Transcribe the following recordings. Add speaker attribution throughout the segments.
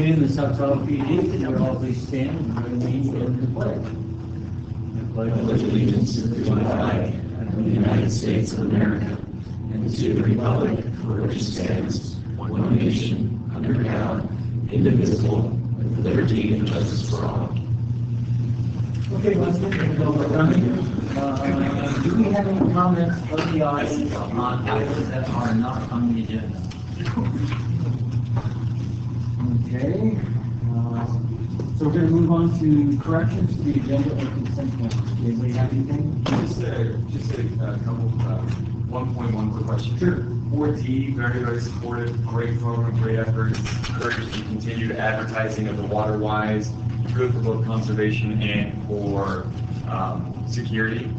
Speaker 1: in the Tahoe PD, would all please stand and join me in the pledge. I
Speaker 2: pledge allegiance to the flag of the United States of America and to the republic for which it stands, one nation, under God, indivisible, with liberty and justice for all.
Speaker 1: Okay, once again, do we have any comments from the audience on items that are not on the agenda? Okay. So we're going to move on to corrections to the agenda or consent calendar. Do anybody have anything?
Speaker 3: Just a couple, 1.1 quick question.
Speaker 1: Sure.
Speaker 3: 4D, very, very supportive, great program, great efforts, encourage the continued advertising of the water-wise, good for both conservation and for security.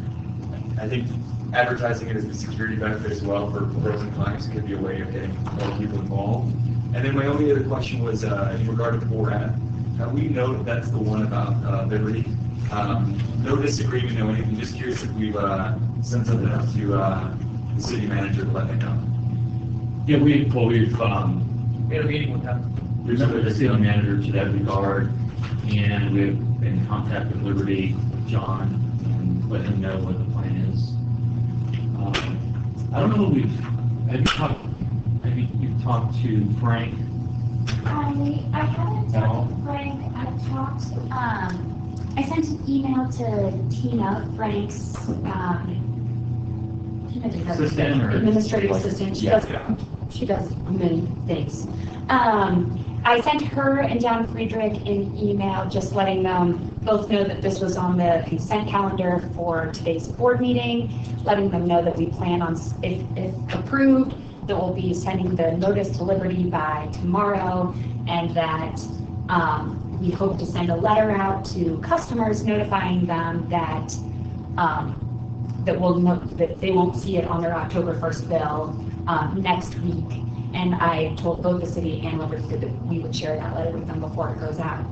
Speaker 3: I think advertising it as a security benefit as well for pros and cons could be a way of getting more people involved. And then my only other question was in regard to DORADO. We know that that's the one about Liberty. No disagreement, no anything. Just curious if we've sent something out to the city manager to let them know.
Speaker 4: Yeah, we had a meeting with them. We met with the city manager to that regard, and we've been in contact with Liberty, John, and let him know what the plan is. I don't know if you've talked to Frank?
Speaker 5: I haven't talked to Frank. I've talked, I sent an email to Tina, Frank's administrative assistant. She does many things. I sent her and John Friedrich an email just letting them both know that this was on the consent calendar for today's board meeting, letting them know that we plan on, if approved, that we'll be sending the notice to Liberty by tomorrow, and that we hope to send a letter out to customers notifying them that that they won't see it on their October 1st bill next week. And I told both the city and Liberty that we would share that letter with them before it goes out.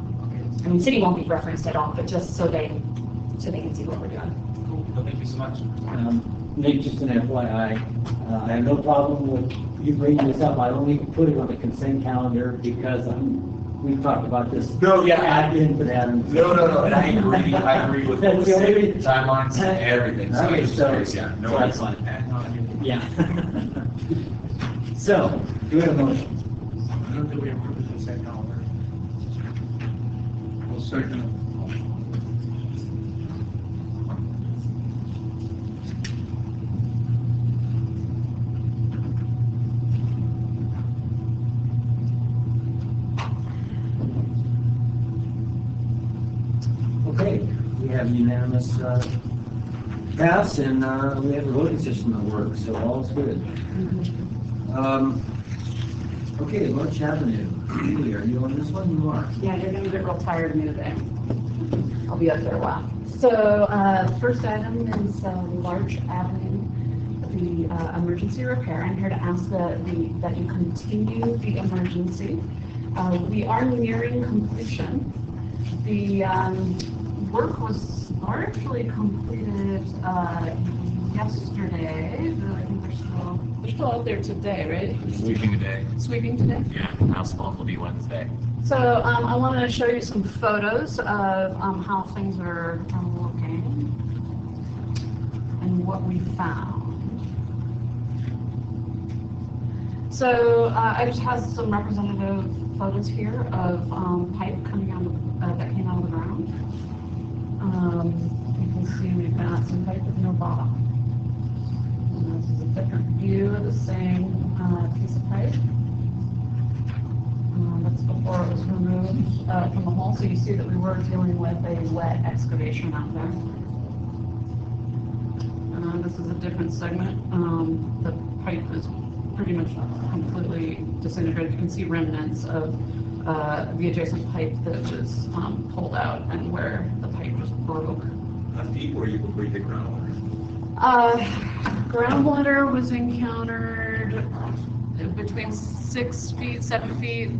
Speaker 5: I mean, city won't be referenced at all, but just so they can see what we're doing.
Speaker 4: Cool. Well, thank you so much.
Speaker 1: Nick, just an FYI, I have no problem with you bringing this up. I only put it on the consent calendar because we've talked about this.
Speaker 3: No, yeah,
Speaker 1: add into that.
Speaker 3: No, and I agree with
Speaker 1: That's the only
Speaker 3: timelines and everything. So
Speaker 1: okay,
Speaker 3: yeah, no,
Speaker 1: that's fine. Yeah. So, do we have a motion?
Speaker 6: I don't think we approve the consent calendar. We'll second it.
Speaker 1: Okay, we have unanimous pass, and we have a voting system that works, so all's good. Okay, March Avenue. Julie, are you on this one? You are.
Speaker 7: Yeah, you're going to get real tired of me today. I'll be up there a while. So, first item is Larch Avenue, the emergency repair. I'm here to ask that you continue the emergency. We are nearing completion. The work was largely completed yesterday, but I think they're still out there today, right?
Speaker 8: Sweeping today.
Speaker 7: Sweeping today?
Speaker 8: Yeah, asphalt will be Wednesday.
Speaker 7: So I want to show you some photos of how things are looking and what we found. So I just have some representative photos here of pipe coming out of, that came out of the ground. You can see we've got some pipe with no bottom. And this is a different view of the same piece of pipe. That's before it was removed from the hole. So you see that we were dealing with a wet excavation out there. This is a different segment. The pipe is pretty much completely disintegrated. You can see remnants of the adjacent pipe that was pulled out and where the pipe was broke.
Speaker 3: How deep were you before you hit groundwater?
Speaker 7: Groundwater was encountered between 6 feet, 7 feet,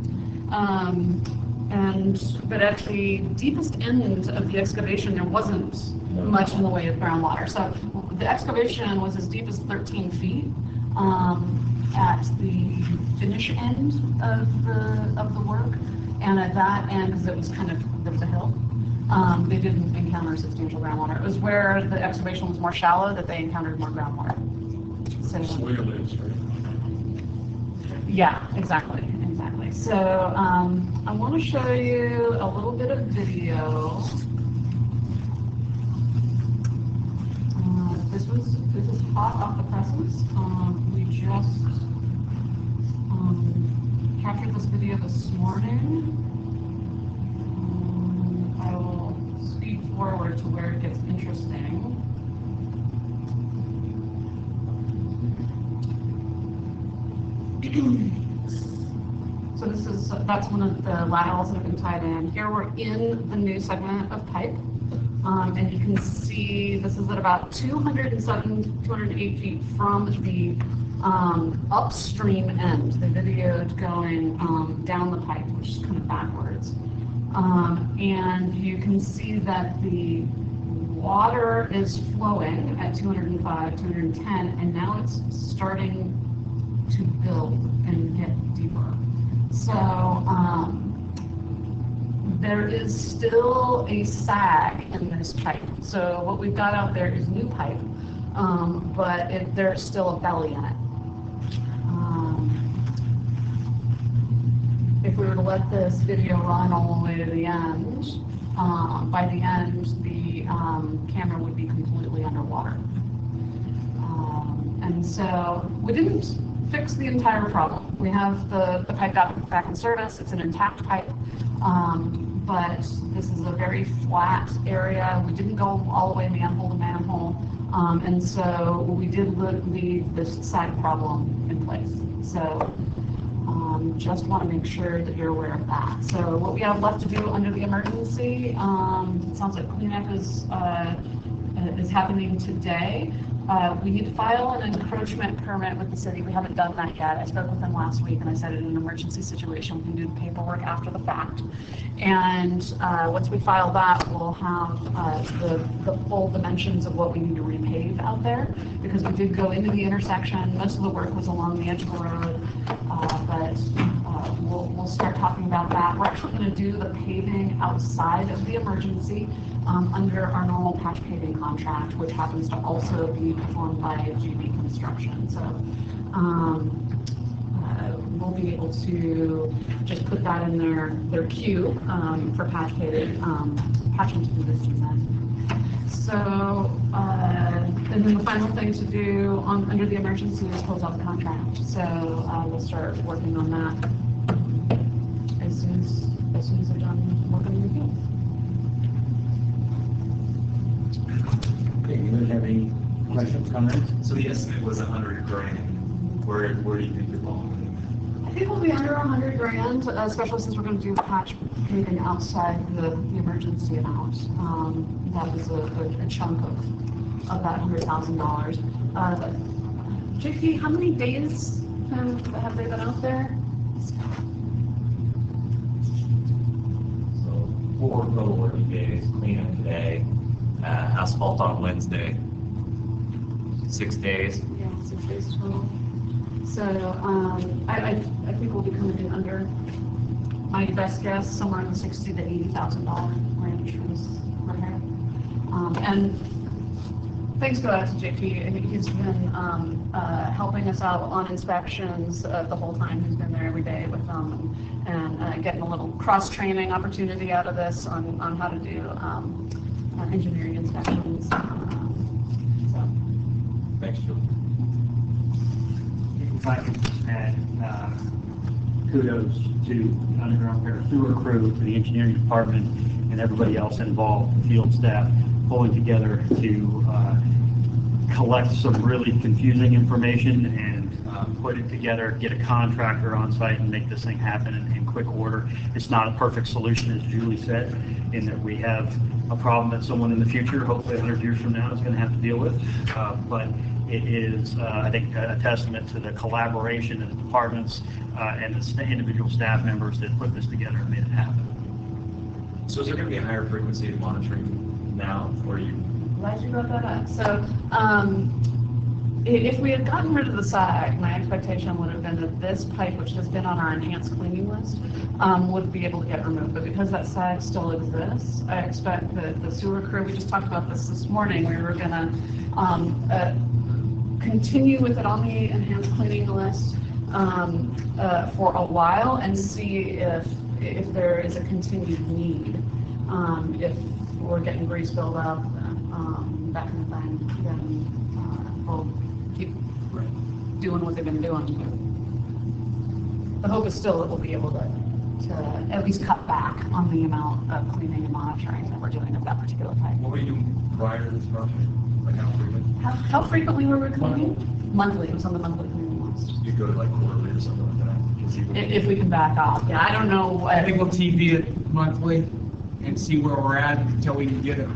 Speaker 7: but at the deepest end of the excavation, there wasn't much in the way of groundwater. So the excavation was as deep as 13 feet at the finish end of the work, And at that end, because it was kind of, there was a hill, they didn't encounter substantial groundwater. It was where the excavation was more shallow that they encountered more groundwater. So,
Speaker 6: Soil is, right?
Speaker 7: yeah, exactly. So I want to show you a little bit of video. This is hot off the presses. We just captured this video this morning. I will speed forward to where it gets interesting. So that's one of the laterals that have been tied in. Here we're in the new segment of pipe. And you can see this is at about 207, 208 feet from the upstream end. The videoed going down the pipe, which is kind of backwards. And you can see that the water is flowing at 205, 210, and now it's starting to build and get deeper. So there is still a sag in this pipe. So what we've got out there is new pipe, but there's still a belly in it. If we were to let this video run all the way to the end, by the end, the camera would be completely underwater. And so we didn't fix the entire problem. We have the pipe back in service. It's an intact pipe, but this is a very flat area. We didn't go all the way manhole to manhole, and so we did leave this sag problem in place. So just want to make sure that you're aware of that. So what we have left to do under the emergency, it sounds like cleanup is happening today. We need to file an encroachment permit with the city. We haven't done that yet. I spoke with them last week and I said in an emergency situation, we can do the paperwork after the fact. And once we file that, we'll have the full dimensions of what we need to repave out there, because we did go into the intersection. Most of the work was along the edge of the road, but we'll start talking about that. We're actually going to do the paving outside of the emergency under our normal patch paving contract, which happens to also be performed by GB Construction. So we'll be able to just put that in their queue for patch paving, patching to do this season. So, and then the final thing to do under the emergency is close out the contract. So we'll start working on that as soon as they're done working on the field.
Speaker 1: Okay, you guys have any questions, comments?
Speaker 3: So the estimate was $100,000. Where do you think you're falling?
Speaker 7: I think we'll be under $100,000, especially since we're going to do patch paving outside the emergency amount. That was a chunk of that $100,000. JP, how many days have they been out there?
Speaker 8: So 4 total working days, cleanup today, asphalt on Wednesday, 6 days.
Speaker 7: Yeah, 6 days total. So I think we'll be coming in under, my best guess, somewhere in the $60,000 to $80,000 range for this repair. And thanks go out to JP. He's been helping us out on inspections the whole time. He's been there every day with them and getting a little cross-training opportunity out of this on how to do engineering inspections. So.
Speaker 8: Thanks, Joe.
Speaker 6: If I could just add, kudos to the underground repair sewer crew, to the engineering department, and everybody else involved, the field staff, pulling together to collect some really confusing information and put it together, get a contractor on site and make this thing happen in quick order. It's not a perfect solution, as Julie said, in that we have a problem that someone in the future, hopefully 100 years from now, is going to have to deal with. But it is, I think, a testament to the collaboration of the departments and the individual staff members that put this together and made it happen.
Speaker 3: So is there going to be a higher frequency of monitoring now, or you?
Speaker 7: Glad you brought that up. So If we had gotten rid of the sag, my expectation would have been that this pipe, which has been on our enhanced cleaning list, would be able to get removed. But because that sag still exists, I expect that the sewer crew, we just talked about this morning, we were gonna continue with it on the enhanced cleaning list for a while and see if there is a continued need. If we're getting grease buildup, that kind of thing, then we'll keep doing what they've been doing. The hope is still that we'll be able to at least cut back on the amount of cleaning and monitoring that we're doing of that particular pipe.
Speaker 3: What were you doing prior to this project? Like how frequent?
Speaker 7: How frequently were we cleaning? Monthly, it was on the monthly cleaning list.
Speaker 3: You go to like quarterly or something like that? Conceivably?
Speaker 7: If we can back off, yeah, I don't know.
Speaker 9: I think we'll TV it monthly and see where we're at until we can get a,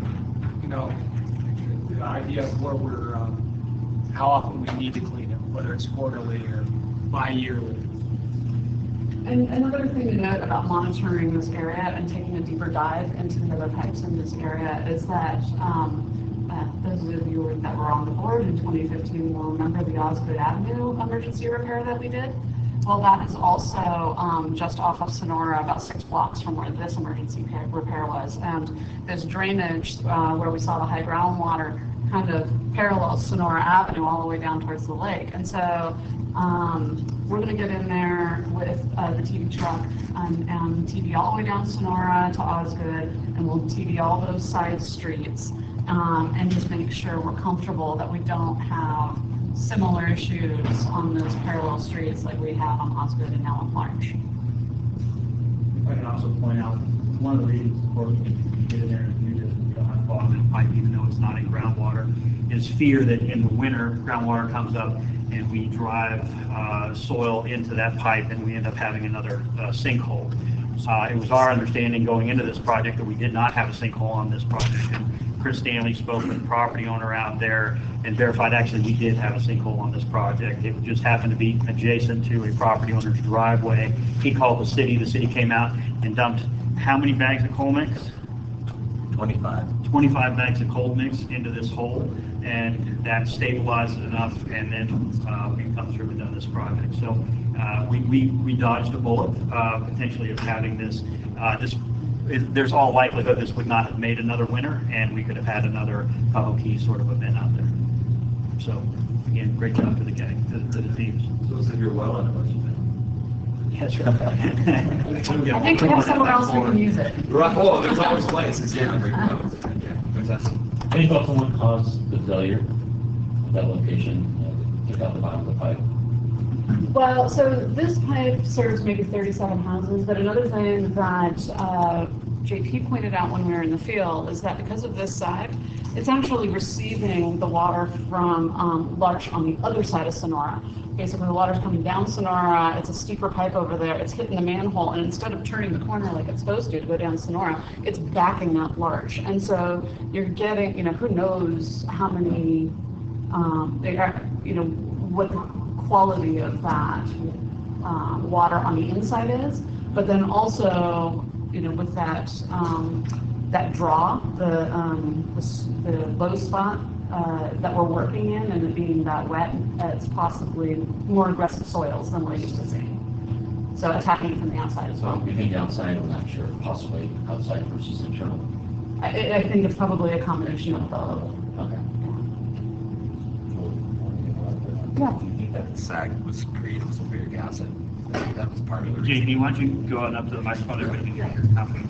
Speaker 9: the idea of where we're, how often we need to clean it, whether it's quarterly or bi-yearly.
Speaker 7: And another thing to note about monitoring this area and taking a deeper dive into the other pipes in this area is that those of you that were on the board in 2015 will remember the Osgood Avenue emergency repair that we did. Well, that is also just off of Sonora, about 6 blocks from where this emergency repair was. And this drainage, where we saw the high groundwater, kind of parallels Sonora Avenue all the way down towards the lake. And so we're going to get in there with the TV truck and TV all the way down Sonora to Osgood, and we'll TV all those side streets and just make sure we're comfortable that we don't have similar issues on those parallel streets like we have on Osgood and now on Larch.
Speaker 6: I can also point out, one of the reasons, of course, we get in there and do this, we don't have bottom pipe, even though it's not in groundwater, is fear that in the winter, groundwater comes up and we drive soil into that pipe and we end up having another sinkhole. It was our understanding going into this project that we did not have a sinkhole on this project. And Chris Stanley spoke with the property owner out there and verified actually we did have a sinkhole on this project. It just happened to be adjacent to a property owner's driveway. He called the city came out and dumped how many bags of coal mix? 25 bags of coal mix into this hole, and that stabilized it enough, and then we come through and done this project. So we dodged a bullet potentially of having this. There's all likelihood this would not have made another winter, and we could have had another Tahoe sort of event out there. So again, great job to the gang, to the teams.
Speaker 3: So it's if you're well on it.
Speaker 6: Yes, sir.
Speaker 7: I think we have somewhere else we can use it.
Speaker 3: Right, oh, there's always places, yeah. Fantastic.
Speaker 4: Any thoughts on what caused the failure of that location, took out the bottom of the pipe?
Speaker 7: Well, so this pipe serves maybe 37 houses, but another thing that JP pointed out when we were in the field is that because of this side, it's actually receiving the water from Larch on the other side of Sonora. Basically, the water's coming down Sonora, it's a steeper pipe over there, it's hitting the manhole, and instead of turning the corner like it's supposed to go down Sonora, it's backing up Larch. And so you're getting, who knows how many, what the quality of that water on the inside is, but then also, with that that draw, the low spot that we're working in, and it being that wet, it's possibly more aggressive soils than we're used to seeing. So attacking it from the outside as well.
Speaker 4: So you think outside, I'm not sure, possibly outside versus internal.
Speaker 7: I think it's probably a combination of both.
Speaker 4: Okay.
Speaker 7: Yeah.
Speaker 8: Do you think that the sag was creating sulfuric acid? That was part of it.
Speaker 6: JP, why don't you go on up to the microphone, everybody can hear your comment.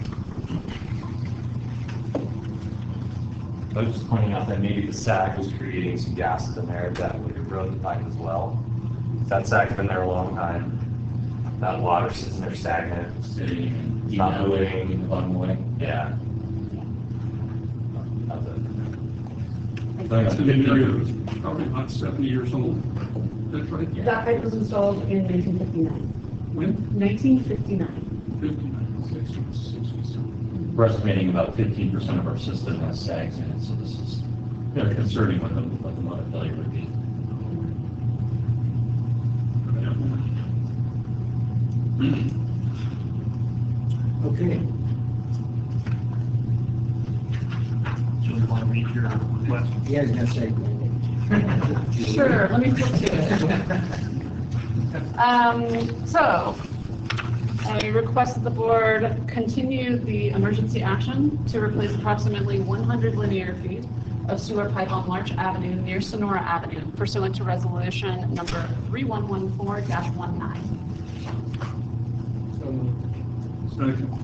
Speaker 10: I was just pointing out that maybe the sag was creating some gases in there that would erode the pipe as well. That sag's been there a long time. That water sits in there stagnant,
Speaker 4: Sitting,
Speaker 10: not moving.
Speaker 4: the bottom way.
Speaker 10: Yeah.
Speaker 11: That's probably about 70 years old. That's right?
Speaker 7: That pipe was installed in 1959.
Speaker 11: When?
Speaker 7: 1959.
Speaker 11: 59, 60, 60 something.
Speaker 4: We're estimating about 15% of our system has sags in it, so this is very concerning what the motor failure would be.
Speaker 6: Okay. So you want to read your request?
Speaker 1: Yeah, I was gonna say,
Speaker 7: Sure, let me flip to it. So, I request that the board continue the emergency action to replace approximately 100 linear feet of sewer pipe on Larch Avenue near Sonora Avenue pursuant to resolution number 3114-19.
Speaker 11: Second.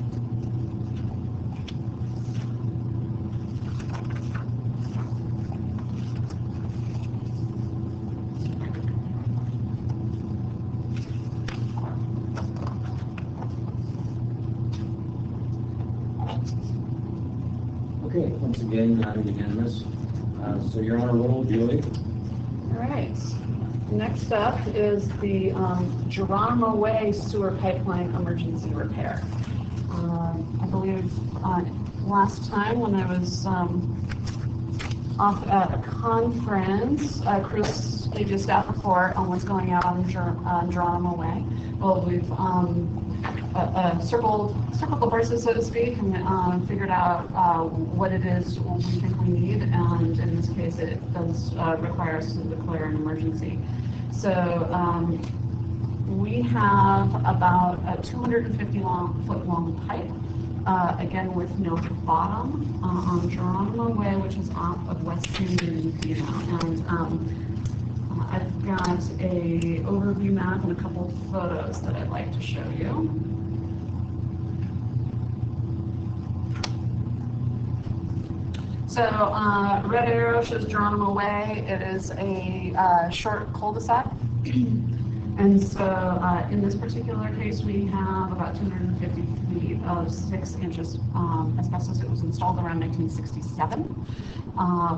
Speaker 1: Okay, once again, unanimous. So Your Honor, what will do it?
Speaker 7: All right. Next up is the Geronimo Way sewer pipeline emergency repair. I believe last time when I was off at a conference, Chris gave you a staff report on what's going out on Geronimo Way. Well, we've circled the horses, so to speak, and figured out what it is we think we need, and in this case, it does require us to declare an emergency. So we have about a 250-foot long pipe, again with no bottom, on Geronimo Way, which is off of West San Bernardino. And I've got a overview map and a couple of photos that I'd like to show you. So red arrow shows Geronimo Way. It is a short cul-de-sac. And so in this particular case, we have about 250 feet of 6 inches asbestos. It was installed around 1967.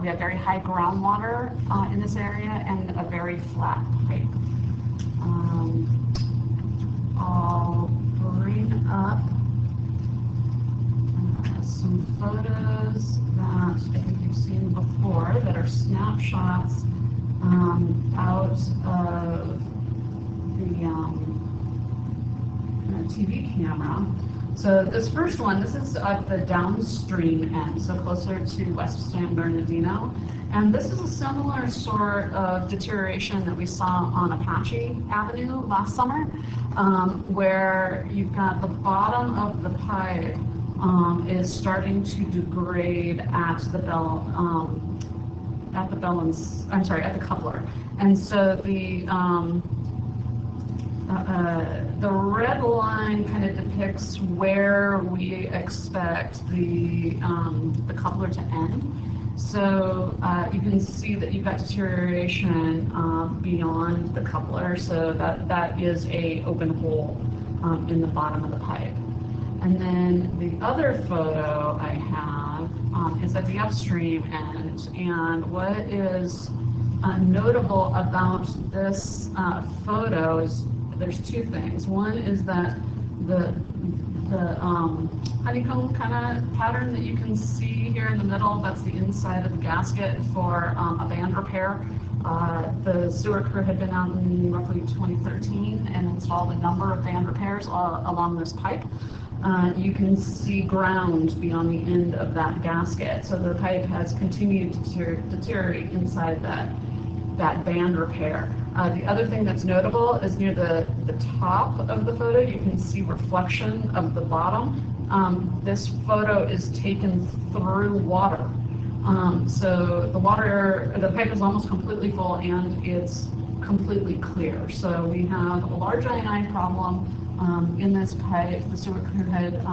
Speaker 7: We have very high groundwater in this area and a very flat pipe. I'll bring up some photos that I think you've seen before that are snapshots out of the TV camera. So this first one, this is at the downstream end, so closer to West San Bernardino. And this is a similar sort of deterioration that we saw on Apache Avenue last summer, where you've got the bottom of the pipe is starting to degrade at the coupler. And so the red line kind of depicts where we expect the coupler to end. So you can see that you've got deterioration beyond the coupler, so that is a open hole in the bottom of the pipe. And then the other photo I have is at the upstream end, and what is notable about this photo is there's two things. One is that the honeycomb kind of pattern that you can see here in the middle, that's the inside of the gasket for a band repair. The sewer crew had been out in roughly 2013 and installed a number of band repairs along this pipe. You can see ground beyond the end of that gasket. So the pipe has continued to deteriorate inside that band repair. The other thing that's notable is near the top of the photo, you can see reflection of the bottom. This photo is taken through water. So the pipe is almost completely full and it's completely clear. So we have a large I&I problem in this pipe. The sewer crew had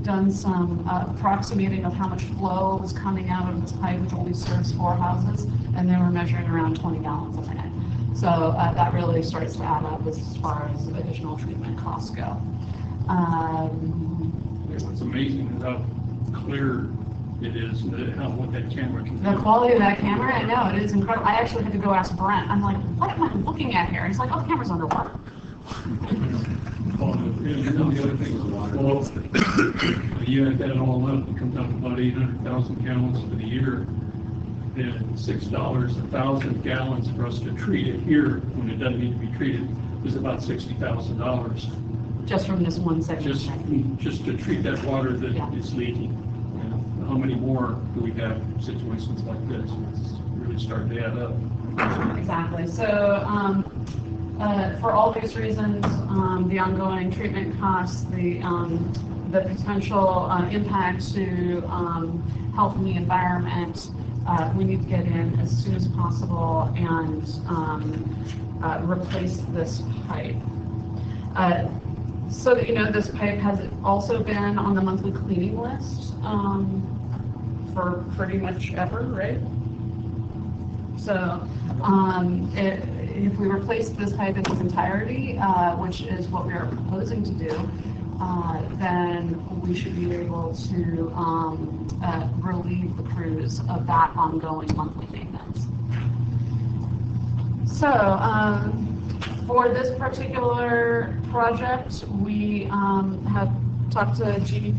Speaker 7: done some approximating of how much flow was coming out of this pipe, which only serves 4 houses, and they were measuring around 20 gallons a minute. So that really starts to add up as far as additional treatment costs go.
Speaker 11: What's amazing is how clear it is, what that camera can do.
Speaker 7: The quality of that camera, I know, it is incredible. I actually had to go ask Brent. I'm like, what am I looking at here? He's like, oh, the camera's underwater.
Speaker 11: Well, the other thing is water. You add that all up, it comes out to about 800,000 gallons for the year. And $6 1,000 gallons for us to treat it here when it doesn't need to be treated is about $60,000.
Speaker 7: Just from this one section.
Speaker 11: Just to treat that water that is leaking. how many more do we have situations like this? It's really starting to add up.
Speaker 7: Exactly. So, for all these reasons, the ongoing treatment costs, the potential impact to health and the environment, we need to get in as soon as possible and replace this pipe. So that you know, this pipe has also been on the monthly cleaning list for pretty much ever, right? So if we replace this pipe in its entirety, which is what we are proposing to do, then we should be able to relieve the crews of that ongoing monthly maintenance. So for this particular project, we have talked to GD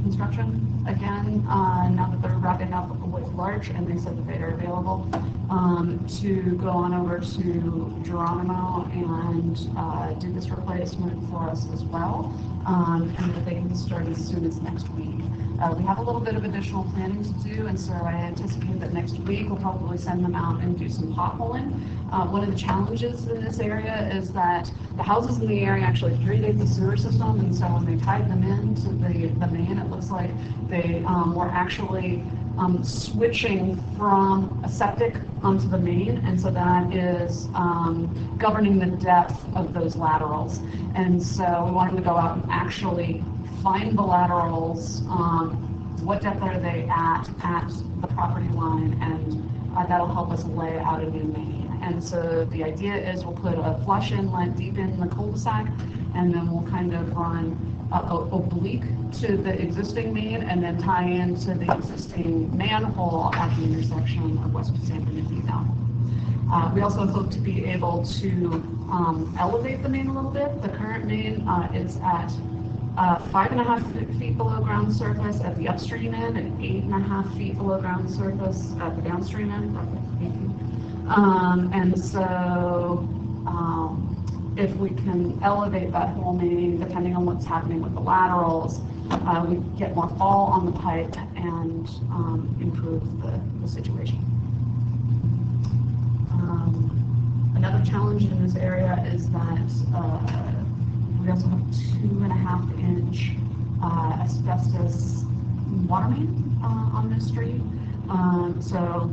Speaker 7: Construction again, now that they're wrapping up with Larch, and they said that they are available to go on over to Geronimo and do this replacement for us as well, and that they can start as soon as next week. We have a little bit of additional planning to do, and so I anticipate that next week we'll probably send them out and do some potholing. One of the challenges in this area is that the houses in the area actually predate the sewer system, and so when they tied them into the main, it looks like they were actually switching from a septic onto the main, and so that is governing the depth of those laterals. And so we wanted to go out and actually find the laterals, what depth are they at the property line, and that'll help us lay out a new main. And so the idea is we'll put a flush inlet deep in the cul-de-sac, and then we'll kind of run oblique to the existing main and then tie into the existing manhole at the intersection of West San Bernardino. We also hope to be able to elevate the main a little bit. The current main is at 5.5 feet below ground surface at the upstream end and 8.5 feet below ground surface at the downstream end. And so if we can elevate that whole main, depending on what's happening with the laterals, we get more fall on the pipe and improve the situation. Another challenge in this area is that we also have 2.5-inch asbestos water main on this street. So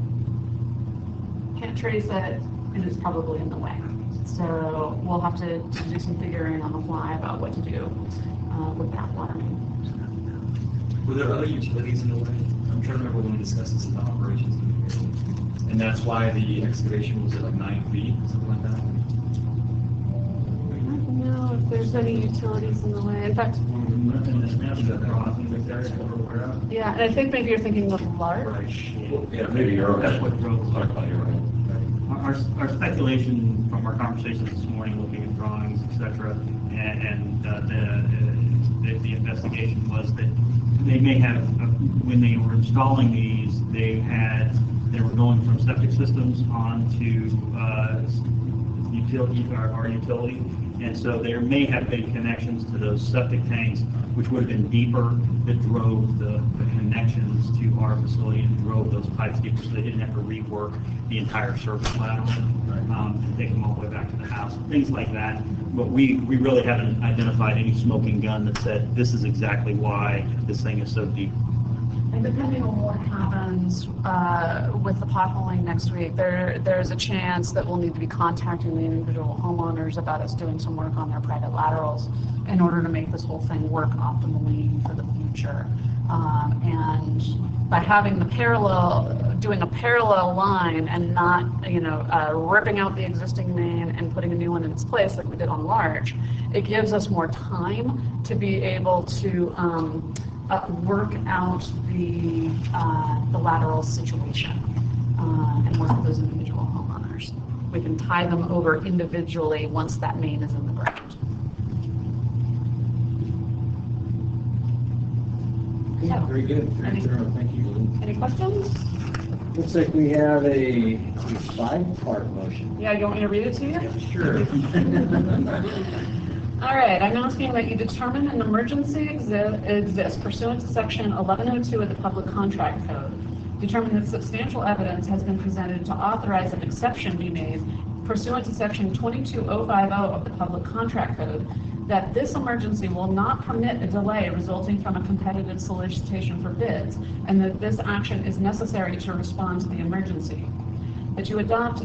Speaker 7: can't trace it, and it's probably in the way. So we'll have to do some figuring on the fly about what to do with that water main.
Speaker 3: Were there other utilities in the way? I'm trying to remember when we discussed this in the operations meeting. And that's why the excavation was at like 9 feet, something like that?
Speaker 7: I don't know if there's any utilities in the way. In fact, yeah, and I think maybe you're thinking of Larch.
Speaker 10: Yeah, maybe you're
Speaker 6: That's what drove the Our speculation from our conversations this morning, looking at drawings, etc., and the investigation was that they may have, when they were installing these, they were going from septic systems onto our utility, and so there may have been connections to those septic tanks, which would have been deeper, that drove the connections to our facility and drove those pipes deeper, so they didn't have to rework the entire surface lateral and take them all the way back to the house, things like that. But we really haven't identified any smoking gun that said this is exactly why this thing is so deep.
Speaker 7: And depending on what happens with the potholing next week, there's a chance that we'll need to be contacting the individual homeowners about us doing some work on their private laterals in order to make this whole thing work optimally for the future. And by having doing a parallel line and not, ripping out the existing main and putting a new one in its place like we did on Larch, it gives us more time to be able to work out the lateral situation and work with those individual homeowners. We can tie them over individually once that main is in the ground.
Speaker 1: Yeah, very good. Very thorough. Thank you.
Speaker 7: Any questions?
Speaker 1: Looks like we have a 5-part motion.
Speaker 7: Yeah, you want me to read it to you?
Speaker 1: Yeah, sure.
Speaker 7: All right, I'm asking that you determine an emergency exists pursuant to section 1102 of the Public Contract Code. Determine that substantial evidence has been presented to authorize an exception be made pursuant to section 22050 of the Public Contract Code, that this emergency will not permit a delay resulting from a competitive solicitation for bids, and that this action is necessary to respond to the emergency. That you adopt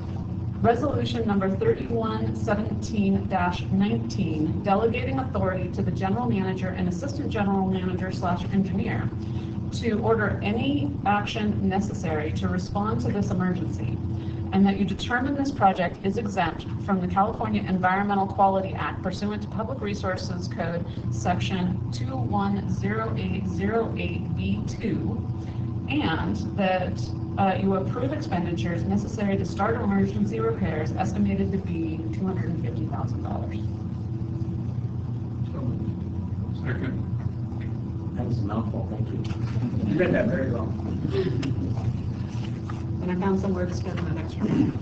Speaker 7: Resolution number 3117-19, delegating authority to the general manager and assistant general manager / engineer to order any action necessary to respond to this emergency, and that you determine this project is exempt from the California Environmental Quality Act pursuant to Public Resources Code section 210808B2, and that you approve expenditures necessary to start emergency repairs estimated to be $250,000.
Speaker 11: Second.
Speaker 1: That was a mouthful, thank you.
Speaker 9: You read that very well.
Speaker 7: And I found somewhere to spend the next round.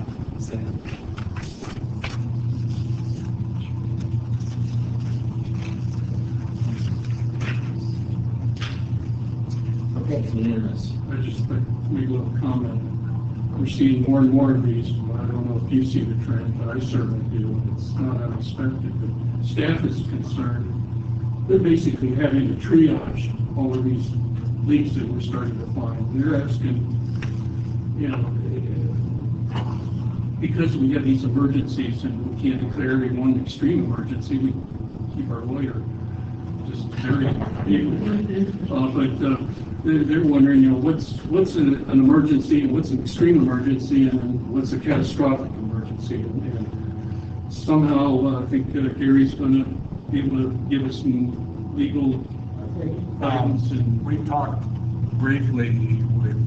Speaker 1: Okay, it's unanimous.
Speaker 11: I just make a little comment. We're seeing more and more of these. I don't know if you see the trend, but I certainly do. It's not unexpected, but staff is concerned. They're basically having to triage all of these leaks that we're starting to find. They're asking, you know, because we have these emergencies and we can't declare every one extreme emergency, we keep our lawyer just very, they're wondering, you know, what's an emergency, and what's an extreme emergency, and then what's a catastrophic emergency. And somehow, I think Gary's going to be able to give us some legal guidance. And
Speaker 12: we talked briefly with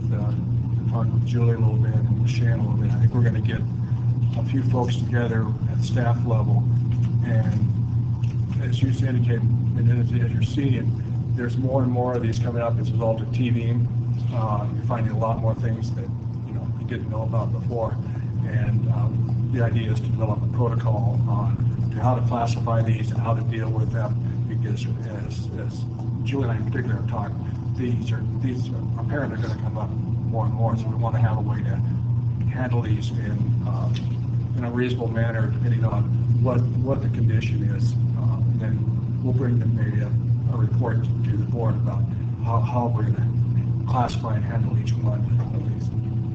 Speaker 12: Julie a little bit and Shannon a little bit. I think we're going to get a few folks together at staff level, and as you indicated, and as you're seeing, there's more and more of these coming up as a result of TVing. You're finding a lot more things that you didn't know about before, and the idea is to develop a protocol on how to classify these and how to deal with them. Because as Julie and I in particular have talked, these apparently are going to come up more and more. So we want to have a way to handle these in a reasonable manner, depending on what the condition is, and then we'll bring them maybe a report to the board about how we're going to classify and handle each one of these.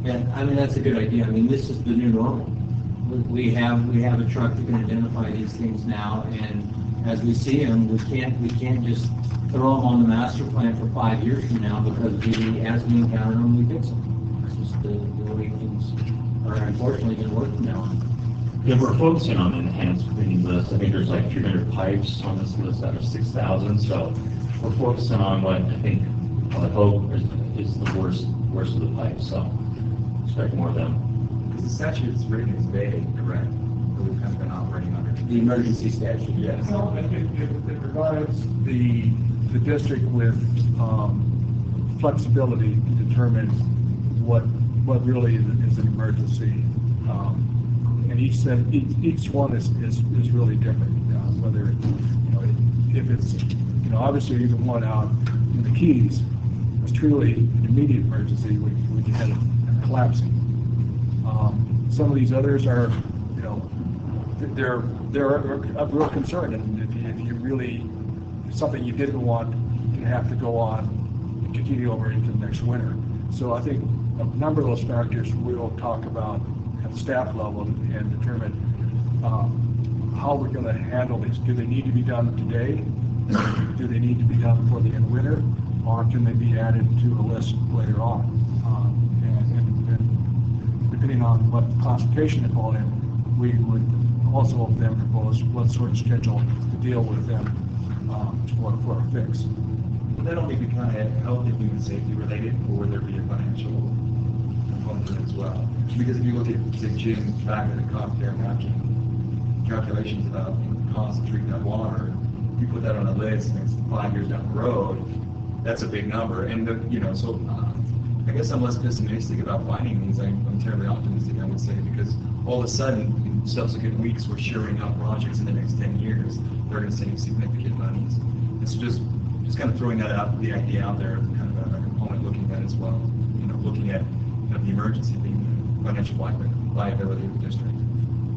Speaker 1: Yeah, I mean, that's a good idea. I mean, this is the new normal. We have a truck that can identify these things now, and as we see them, we can't just throw them on the master plan for 5 years from now, because as we encounter them, we fix them. It's just the way things are unfortunately going to work from now on.
Speaker 4: Yeah, we're focusing on the enhanced cleaning list. I think there's like 300 pipes on this list out of 6,000. So we're focusing on what I think, I hope, is the worst of the pipes. So expect more of them.
Speaker 3: Because the statute's written as vague, correct? But we've kind of been operating under
Speaker 1: The emergency statute.
Speaker 3: Yes.
Speaker 12: Well, it provides the district with flexibility to determine what really is an emergency. And each one is really different. Whether if it's obviously even one out in the Keys was truly an immediate emergency when you had it collapsing. Some of these others are they're of real concern, and if you really something you didn't want, you have to go on and continue over into the next winter. So I think a number of those factors we'll talk about at the staff level and determine how we're going to handle these. Do they need to be done today? Do they need to be done before the end of winter, or can they be added to a list later on? And depending on what classification they fall in, we would also then propose what sort of schedule to deal with them for a fix.
Speaker 3: Would that only be kind of health and human safety related, or would there be a financial component as well? Because if you look at, say, Jim's back at the cost care matching calculations about the cost to treat that water, you put that on a list and it's 5 years down the road, that's a big number. And so I guess I'm less pessimistic about finding these. I'm terribly optimistic, I would say, because all of a sudden in subsequent weeks, we're shoring up projects in the next 10 years. They're going to save significant monies. And so just kind of throwing that out, the idea out there, kind of a component looking at as well. Looking at the emergency being the financial liability of the district.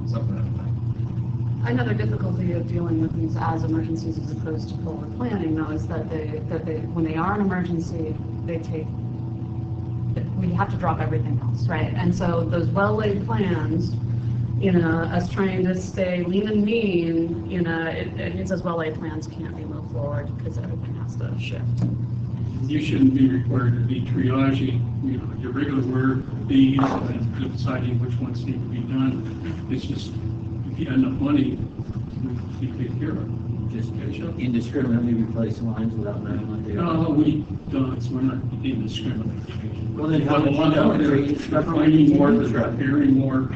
Speaker 3: Something like that.
Speaker 7: Another difficulty of dealing with these as emergencies as opposed to forward planning, though, is that when they are an emergency, we have to drop everything else, right? And so those well-laid plans, us trying to stay lean and mean, it means those well-laid plans can't be moved forward because everything has to shift.
Speaker 11: You shouldn't be required to be triaging, your regular work, these, and deciding which ones need to be done. It's just, if you have enough money, you take care of it.
Speaker 1: Just indiscriminately replacing lines without knowing what they are.
Speaker 11: No, we don't, so we're not indiscriminate.
Speaker 1: Well, then how
Speaker 11: But
Speaker 1: would
Speaker 11: the
Speaker 1: you
Speaker 11: one
Speaker 1: know
Speaker 11: out there,
Speaker 1: it's
Speaker 11: they're finding more, they're repairing more.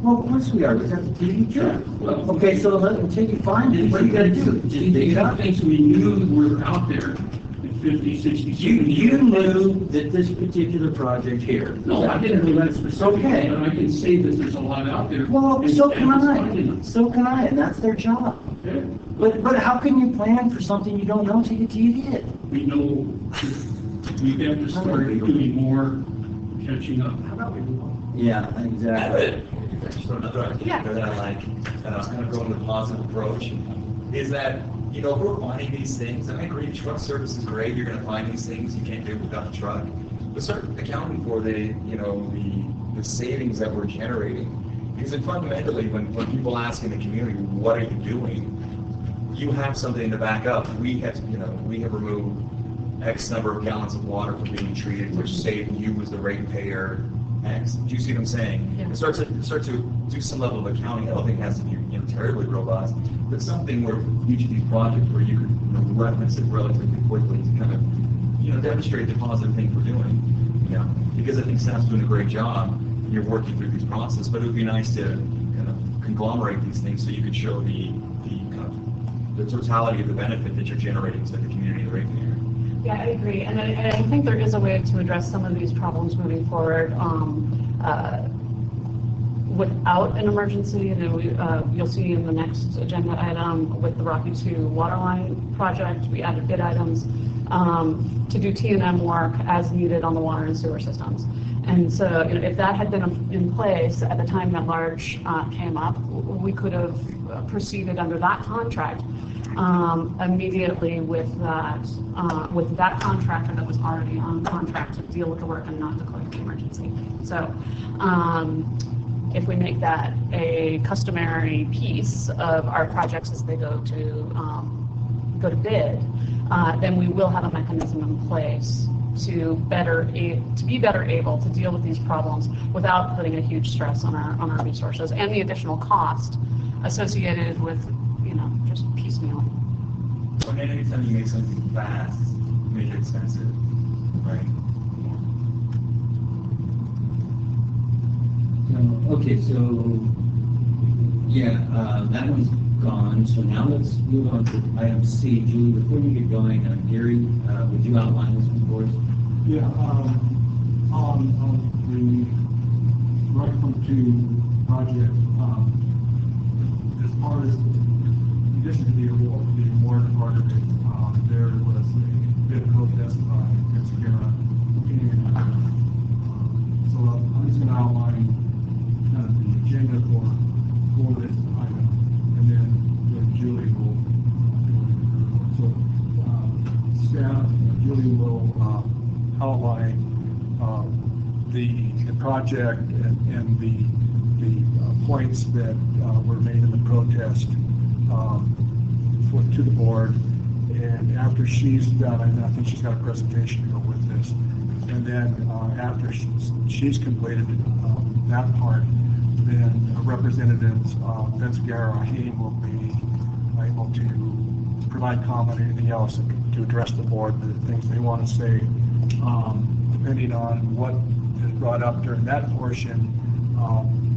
Speaker 1: Well, of course we are, because that's a TV truck. Okay, so until you find it, what do you gotta do? Just dig it up?
Speaker 11: Things we knew were out there in 50, 60,
Speaker 1: You knew that this particular project here.
Speaker 11: No, I didn't know that specifically,
Speaker 1: Okay.
Speaker 11: but I can say that there's a lot out there.
Speaker 1: Well,
Speaker 11: and-
Speaker 1: so can
Speaker 11: and it's finding
Speaker 1: I.
Speaker 11: them.
Speaker 1: So can I, and that's their job.
Speaker 11: Okay.
Speaker 1: But how can you plan for something you don't know till you TV it?
Speaker 11: We know we have to start doing more catching up. How about we move on?
Speaker 1: Yeah, exactly.
Speaker 3: Just another idea that I like, kind of going with a positive approach, is that, if we're finding these things, I agree, truck service is great, you're gonna find these things, you can't do it without the truck. But start accounting for the savings that we're generating. Because fundamentally, when people ask in the community, what are you doing? You have something to back up. We have removed X number of gallons of water from being treated, which saved you as the ratepayer X. Do you see what I'm saying?
Speaker 7: Yeah.
Speaker 3: And start to do some level of accounting. I don't think it has to be terribly robust, but something where each of these projects where you could reference it relatively quickly to kind of demonstrate the positive thing we're doing. Because I think staff's doing a great job. You're working through these processes, but it would be nice to kind of conglomerate these things so you could show the totality of the benefit that you're generating to the community right there.
Speaker 7: Yeah, I agree, and I think there is a way to address some of these problems moving forward without an emergency. You'll see in the next agenda item with the Rocky 2 waterline project, we added bid items to do T&M work as needed on the water and sewer systems. And so, if that had been in place at the time that large came up, we could have proceeded under that contract immediately with that contractor that was already on contract to deal with the work and not declare the emergency. So, if we make that a customary piece of our projects as they go to bid, then we will have a mechanism in place to be better able to deal with these problems without putting a huge stress on our resources and the additional cost associated with just piecemeal.
Speaker 3: I mean, anytime you make something fast, you make it expensive, right?
Speaker 1: Okay, so, that one's gone, so now let's move on to item C. Julie, before you get going, Gary, would you outline this one for us?
Speaker 12: Yeah, on the Rockland 2 project, as far as, in addition to the award part of it, there was a bit of protest by Mascara. So I'm just going to outline kind of the agenda for this item, and then Julie will do it. So staff, Julie will outline the project and the points that were made in the protest to the board. And after she's done, I think she's got a presentation to go with this. And then after she's completed that part, then representatives Vince Guerra will be able to provide comment or anything else to address the board, the things they want to say. Depending on what is brought up during that portion,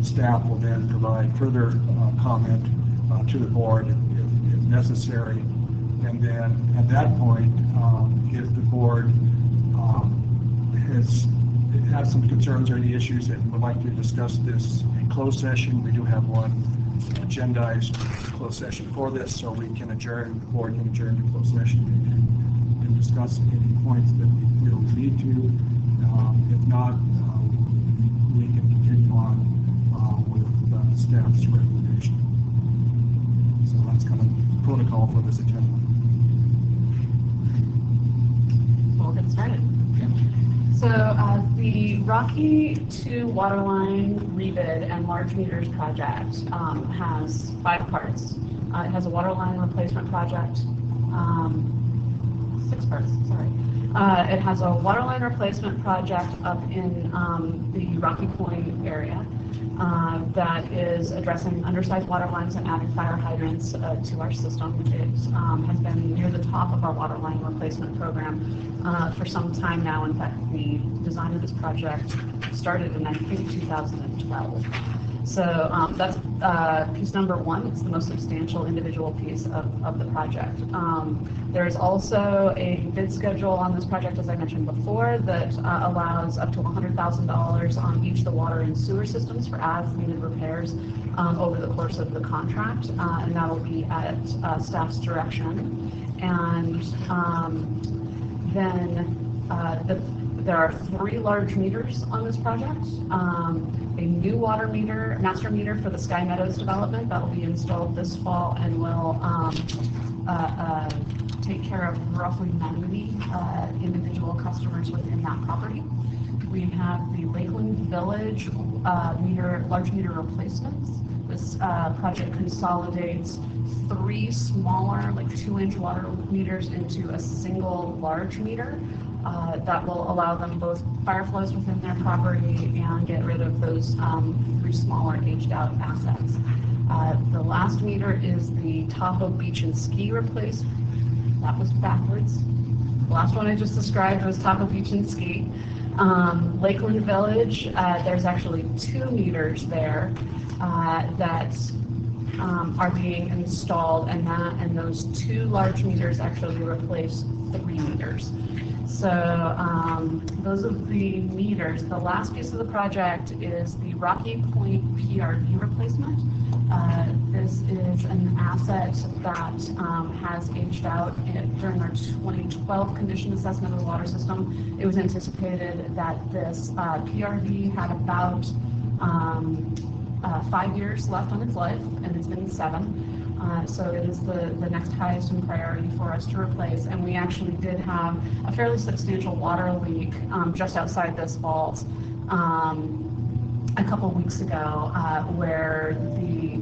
Speaker 12: staff will then provide further comment to the board if necessary. And then at that point, if the board has some concerns or any issues and would like to discuss this in closed session, we do have one agendized closed session for this, so we can adjourn, the board can adjourn to closed session and discuss any points that we feel we need to. If not, we can continue on with staff's recommendation. So that's kind of protocol for this agenda.
Speaker 7: We'll get started. So the Rocky 2 waterline rebid and large meters project has 5 parts. It has a waterline replacement project, 6 parts, sorry. It has a waterline replacement project up in the Rocky Point area that is addressing undersized water lines and adding fire hydrants to our system. It has been near the top of our waterline replacement program for some time now. In fact, the design of this project started in, I think, 2012. So that's piece number 1. It's the most substantial individual piece of the project. There's also a bid schedule on this project, as I mentioned before, that allows up to $100,000 on each of the water and sewer systems for as-needed repairs over the course of the contract, and that will be at staff's direction. And there are 3 large meters on this project. A new water meter, master meter for the Sky Meadows development that will be installed this fall and will take care of roughly 90 individual customers within that property. We have the Lakeland Village large meter replacements. This project consolidates 3 smaller, like 2-inch water meters into a single large meter. That will allow them both fire flows within their property and get rid of those 3 smaller aged out assets. The last meter is the Tahoe Beach and Ski replacement. That was backwards. The last one I just described was Tahoe Beach and Ski. Lakeland Village, there's actually 2 meters there that are being installed, and those 2 large meters actually replace 3 meters. So those are the meters. The last piece of the project is the Rocky Point PRV replacement. This is an asset that has aged out during our 2012 condition assessment of the water system. It was anticipated that this PRV had about 5 years left on its life, and it's been 7. So it is the next highest in priority for us to replace. And we actually did have a fairly substantial water leak just outside this vault a couple weeks ago where the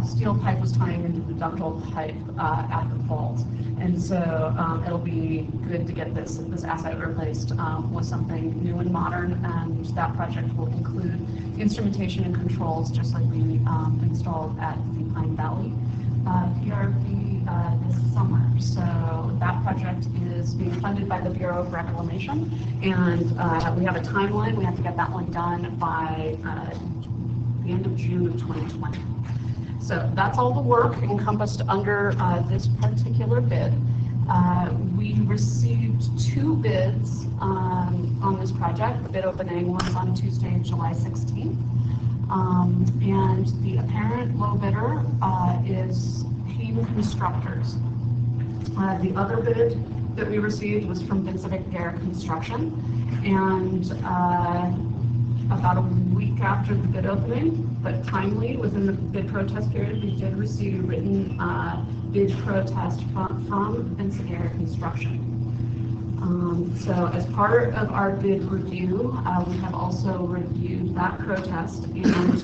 Speaker 7: steel pipe was tying into the ductile pipe at the vault. And so it'll be good to get this asset replaced with something new and modern, and that project will include instrumentation and controls just like we installed at the Pine Valley PRV this summer. So that project is being funded by the Bureau of Reclamation, and we have a timeline. We have to get that one done by the end of June of 2020. So that's all the work encompassed under this particular bid. We received 2 bids on this project. The bid opening was on Tuesday, July 16th. And the apparent low bidder is Haven Constructors. The other bid that we received was from Vincent Construction. And about a week after the bid opening, but timely within the bid protest period, we did receive a written bid protest from Vincent Construction. So as part of our bid review, we have also reviewed that protest, and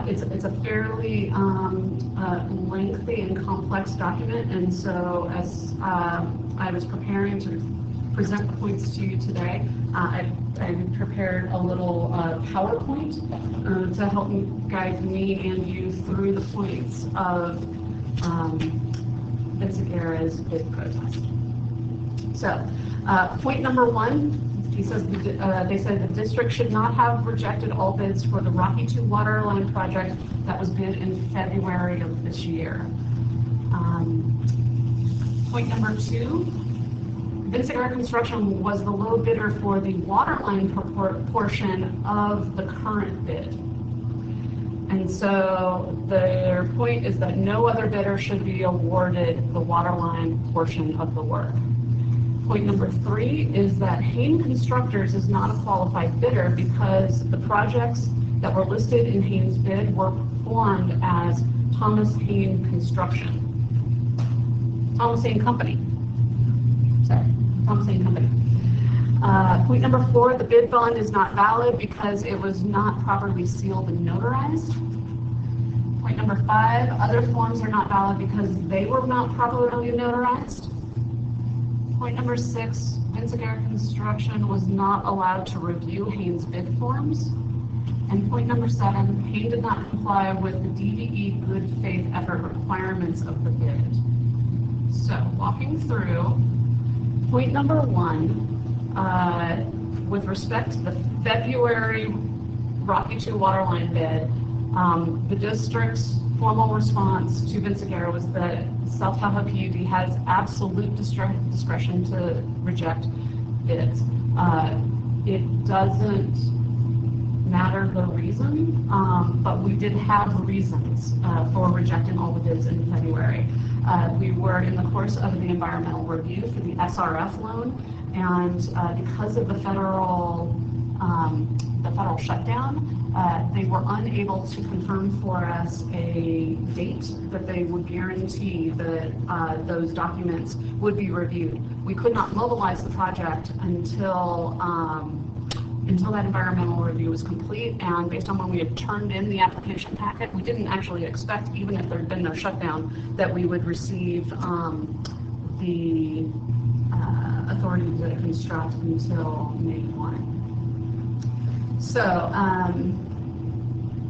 Speaker 7: it's a fairly lengthy and complex document. And so as I was preparing to present the points to you today, I prepared a little PowerPoint to help guide me and you through the points of Vincent bid protest. So, point number 1, he says they said the district should not have rejected all bids for the Rocky 2 water line project that was bid in February of this year. Point number 2, Vincent Construction was the low bidder for the water line portion of the current bid. And so their point is that no other bidder should be awarded the waterline portion of the work. Point number 3 is that Hain Constructors is not a qualified bidder because the projects that were listed in Hain's bid were performed as Thomas Hain Construction. Thomas Hain Company. Sorry, Thomas Hain Company. Point number 4, the bid bond is not valid because it was not properly sealed and notarized. Point number 5, other forms are not valid because they were not properly notarized. Point number 6, Vincent Construction was not allowed to review Hain's bid forms. And point number 7, Hain did not comply with the DDE good faith effort requirements of the bid. So walking through, point number 1, with respect to the February Rocky II waterline bid, the district's formal response to Vincent was that South Tahoe PUD has absolute discretion to reject bids. It doesn't matter the reason, but we did have reasons for rejecting all the bids in February. We were in the course of the environmental review for the SRF loan, and because of the federal shutdown, they were unable to confirm for us a date that they would guarantee that those documents would be reviewed. We could not mobilize the project until that environmental review was complete, and based on when we had turned in the application packet, we didn't actually expect, even if there had been no shutdown, that we would receive the authority to construct until May 1. So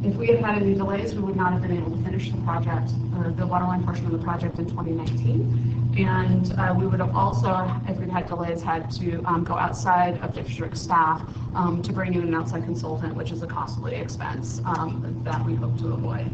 Speaker 7: if we had had any delays, we would not have been able to finish the project, the waterline portion of the project in 2019. And we would have also, if we'd had delays, had to go outside of district staff to bring in an outside consultant, which is a costly expense that we hope to avoid.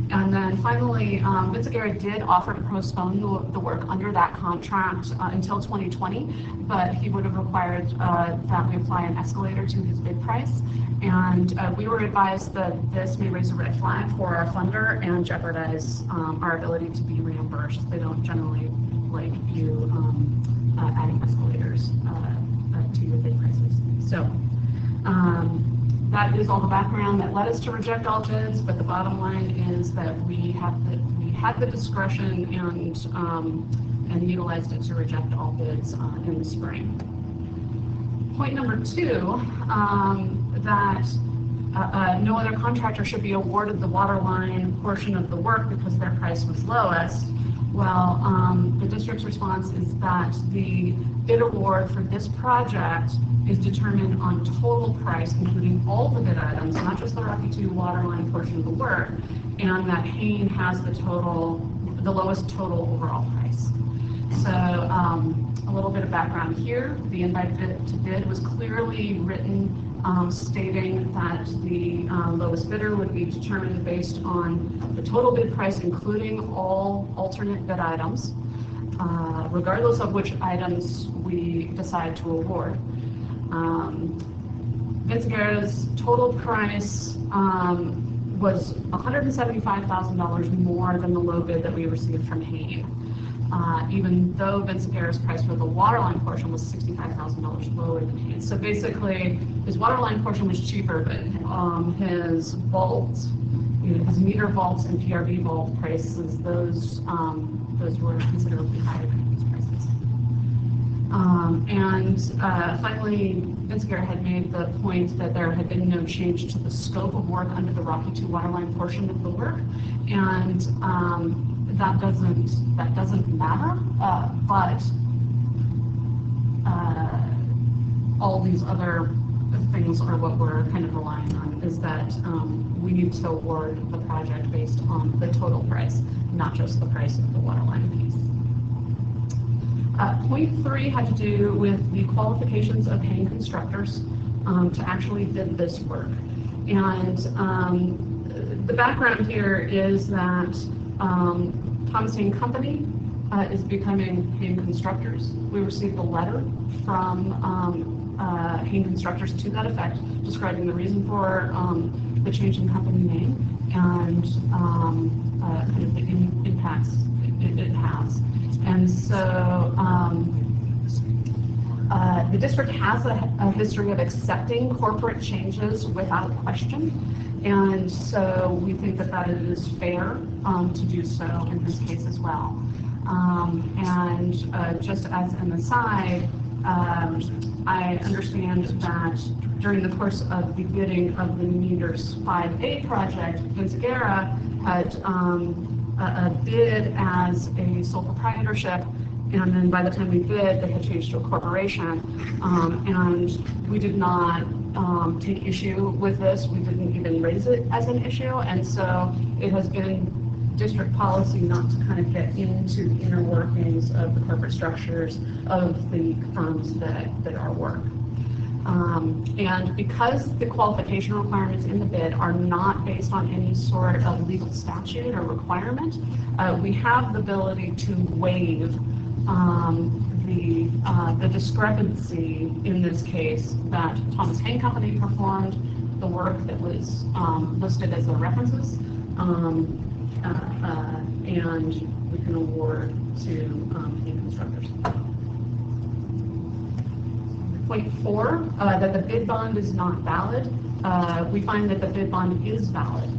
Speaker 7: And then finally, Vincent did offer to postpone the work under that contract until 2020, but he would have required that we apply an escalator to his bid price. And we were advised that this may raise a red flag for our funder and jeopardize our ability to be reimbursed. They don't generally like you adding escalators to your bid prices. So that is all the background that led us to reject all bids, but the bottom line is that we had the discretion and utilized it to reject all bids in the spring. Point number 2, that no other contractor should be awarded the waterline portion of the work because their price was lowest. Well, the district's response is that the bid award for this project is determined on total price, including all the bid items, not just the Rocky II waterline portion of the work, and that Hain has the lowest total overall price. So a little bit of background here. The invite to bid was clearly written stating that the lowest bidder would be determined based on the total bid price, including all alternate bid items, regardless of which items we decide to award. Vincent total price was $175,000 more than the low bid that we received from Hain. Even though Vincent price for the waterline portion was $65,000 lower than Hain. So basically, his waterline portion was cheaper, but his vaults, his meter vaults and PRV vault prices, those were considerably higher than Hain's prices. Finally, Vincent had made the point that there had been no change to the scope of work under the Rocky II waterline portion of the work, and that doesn't matter, but all these other things are what we're kind of relying on, is that we need to award the project based on the total price, not just the price of the waterline piece. Point 3 had to do with the qualifications of Hain Constructors to actually bid this work. And the background here is that Thomas Hain Company is becoming Hain Constructors. We received a letter from Hain Constructors to that effect, describing the reason for the change in company name. and kind of the impacts it has. And so the district has a history of accepting corporate changes without question. And so we think that that is fair to do so in this case as well. And just as an aside, I understand that during the course of the bidding of the Meters 5A project, Vinciguerra had a bid as a sole proprietorship, and then by the time we bid, they had changed to a corporation. And we did not take issue with this. We didn't even raise it as an issue, and so it has been district policy not to kind of get into the inner workings of the corporate structures of the firms that are work. And because the qualification requirements in the bid are not based on any sort of legal statute or requirement, we have the ability to waive the discrepancy in this case that Thomas Hayne Company performed the work that was listed as their references, and we can award to Hayne Constructors. Point 4, that the bid bond is not valid. We find that the bid bond is valid.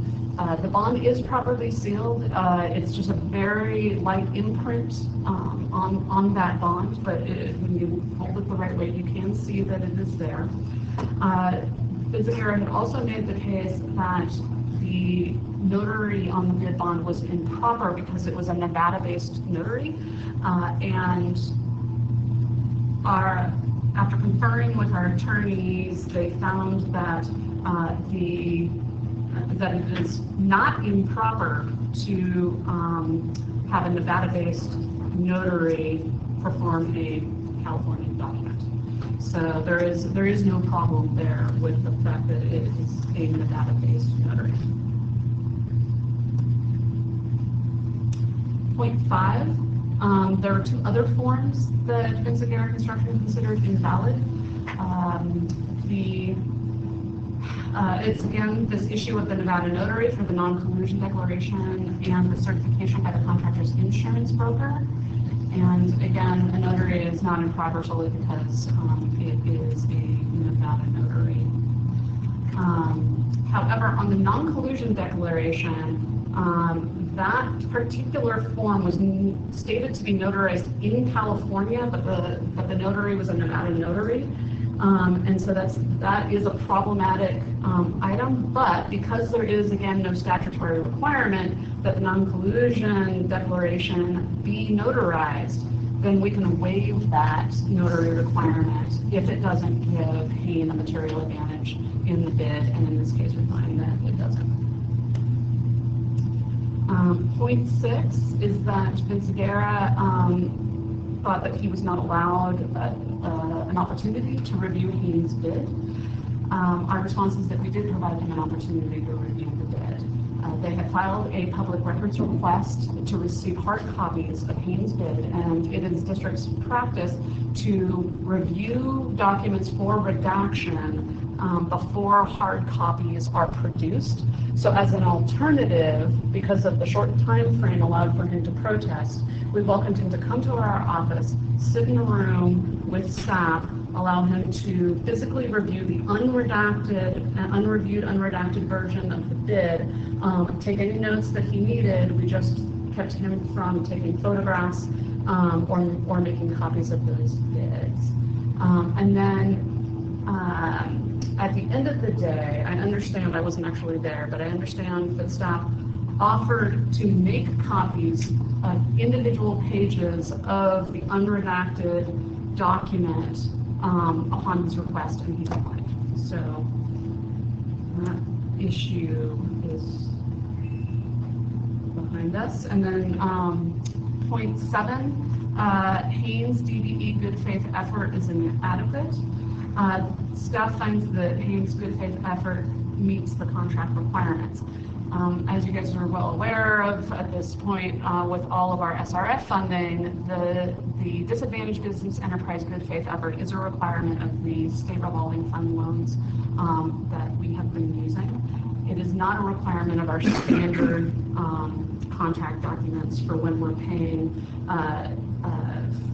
Speaker 7: The bond is properly sealed. It's just a very light imprint on that bond, but when you hold it the right way, you can see that it is there. Vinciguerra had also made the case that the notary on the bid bond was improper because it was a Nevada-based notary, and after conferring with our attorneys, they found that that it is not improper to have a Nevada-based notary perform a California document. So there is no problem there with the fact that it is a Nevada-based notary. Point 5. There are 2 other forms that Vinciguerra Construction considered invalid. It's again this issue of the Nevada notary for the non-collusion declaration and the certification by the contractor's insurance broker. And again, a notary is not improper solely because it is a Nevada notary. However, on the non-collusion declaration, that particular form was stated to be notarized in California, but the notary was a Nevada notary. And so that is a problematic item, but because there is, again, no statutory requirement that the non-collusion declaration be notarized, then we can waive that notary requirement if it doesn't give Hayne a material advantage in the bid, and in this case we find that it doesn't. Point 6 is that Vinciguerra thought that he was not allowed an opportunity to review Hayne's bid. Our response is that we did provide him an opportunity to review the bid. They had filed a public records request to receive hard copies of Hayne's bid, and it is district's practice to review documents for redaction before hard copies are produced. So as an alternative, because of the short time frame allowed for him to protest, we welcomed him to come to our office, sit in a room with staff, allow him to physically review the unredacted, unreviewed, unredacted version of the bid, take any notes that he needed. We just kept him from taking photographs or making copies of those bids. And then at the end of the day, I understand, I wasn't actually there, but I understand that staff offered to make copies of individual pages of the unredacted document upon his request, and he declined. So that issue is behind us. And then point 7, Hayne's DBE good faith effort is inadequate. Staff finds that Hayne's good faith effort meets the contract requirements. As you guys are well aware of at this point, with all of our SRF funding, the disadvantaged business enterprise good faith effort is a requirement of the state revolving fund loans that we have been using. It is not a requirement of our standard contract documents for when we're paying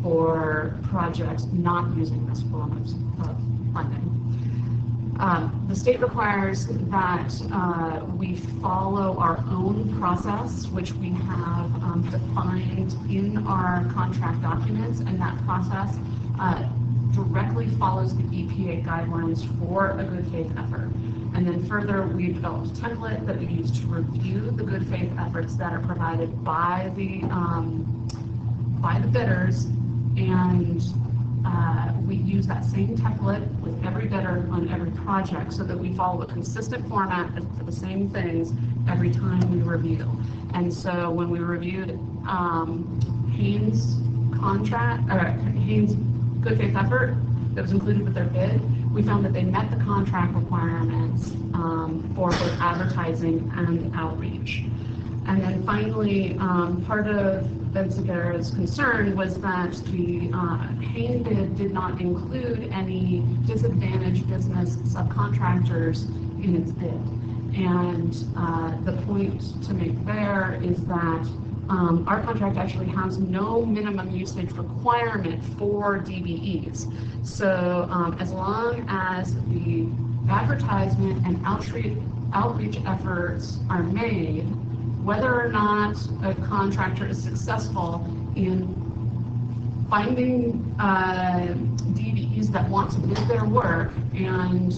Speaker 7: for projects not using this form of funding. The state requires that we follow our own process, which we have defined in our contract documents, and that process directly follows the EPA guidelines for a good faith effort. And then further, we developed a template that we use to review the good faith efforts that are provided by the bidders, and we use that same template with every bidder on every project so that we follow a consistent format for the same things every time we review. And so when we reviewed Haynes good faith effort that was included with their bid, we found that they met the contract requirements for both advertising and outreach. And then finally, part of Ben Segura's concern was that the Haynes bid did not include any disadvantaged business subcontractors in its bid. And the point to make there is that our contract actually has no minimum usage requirement for DBEs. So as long as the advertisement and outreach efforts are made, whether or not a contractor is successful in finding DBEs that want to bid their work and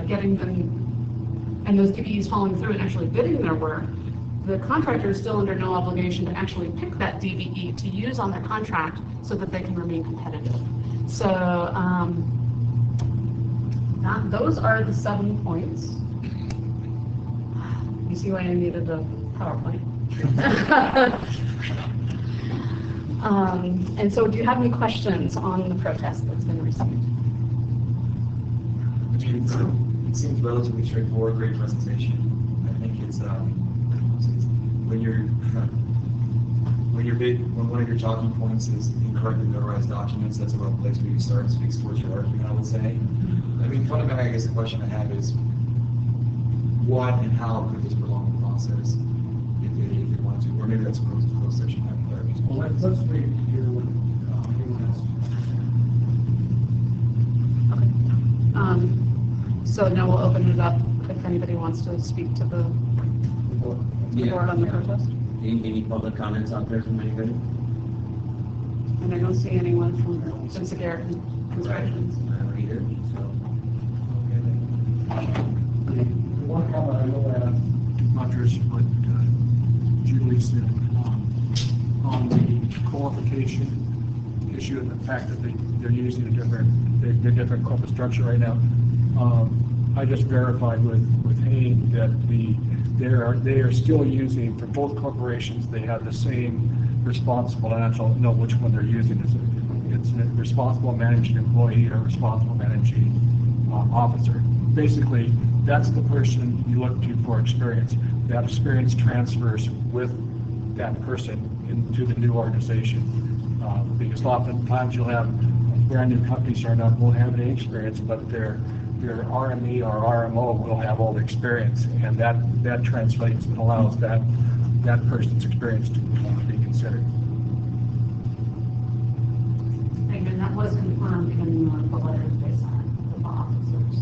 Speaker 7: getting them, and those DBEs following through and actually bidding their work, the contractor is still under no obligation to actually pick that DBE to use on their contract so that they can remain competitive. So those are the 7 points. You see why I needed a PowerPoint. And so do you have any questions on the protest that's been received?
Speaker 3: It seems relatively straightforward, great presentation. I think it's when one of your talking points is incorrectly notarized documents, that's a rough place where you start. Speaks towards your argument, I would say. I mean, fundamentally, I guess the question I have is, what and how could this prolong the process if they want to, or maybe that's a closed session.
Speaker 12: Well, let's wait to hear what anyone else.
Speaker 7: Okay. So now we'll open it up if anybody wants to speak to the board on the protest.
Speaker 1: Any public comments out there from anybody?
Speaker 7: And I don't see anyone from Garrett Constructions.
Speaker 1: I don't either, so.
Speaker 12: The one comment I will add, Rogers, what Julie said on the qualification issue and the fact that they're using a different corporate structure right now. I just verified with Haynes that they are still using, for both corporations, they have the same responsible, and I don't know which one they're using. It's a responsible managing employee or responsible managing officer. Basically, that's the person you look to for experience. That experience transfers with that person into the new organization. Because oftentimes you'll have brand new companies starting up, won't have any experience, but their RME or RMO will have all the experience, and that translates and allows that person's experience to be considered.
Speaker 7: And that was confirmed in the letter they sent the officers.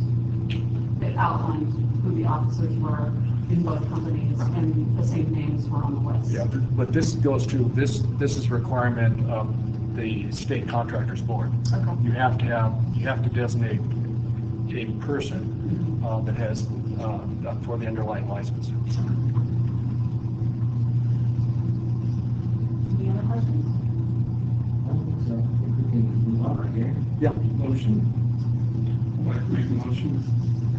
Speaker 7: It outlined who the officers were in both companies, and the same names were on the list.
Speaker 12: Yeah, but this goes to this is a requirement of the state contractors board.
Speaker 7: Okay.
Speaker 12: You have to designate a person that has for the underlying license.
Speaker 7: Any other questions?
Speaker 1: So I think we can move on right here.
Speaker 12: Yeah.
Speaker 11: Motion. I'd like to make a motion.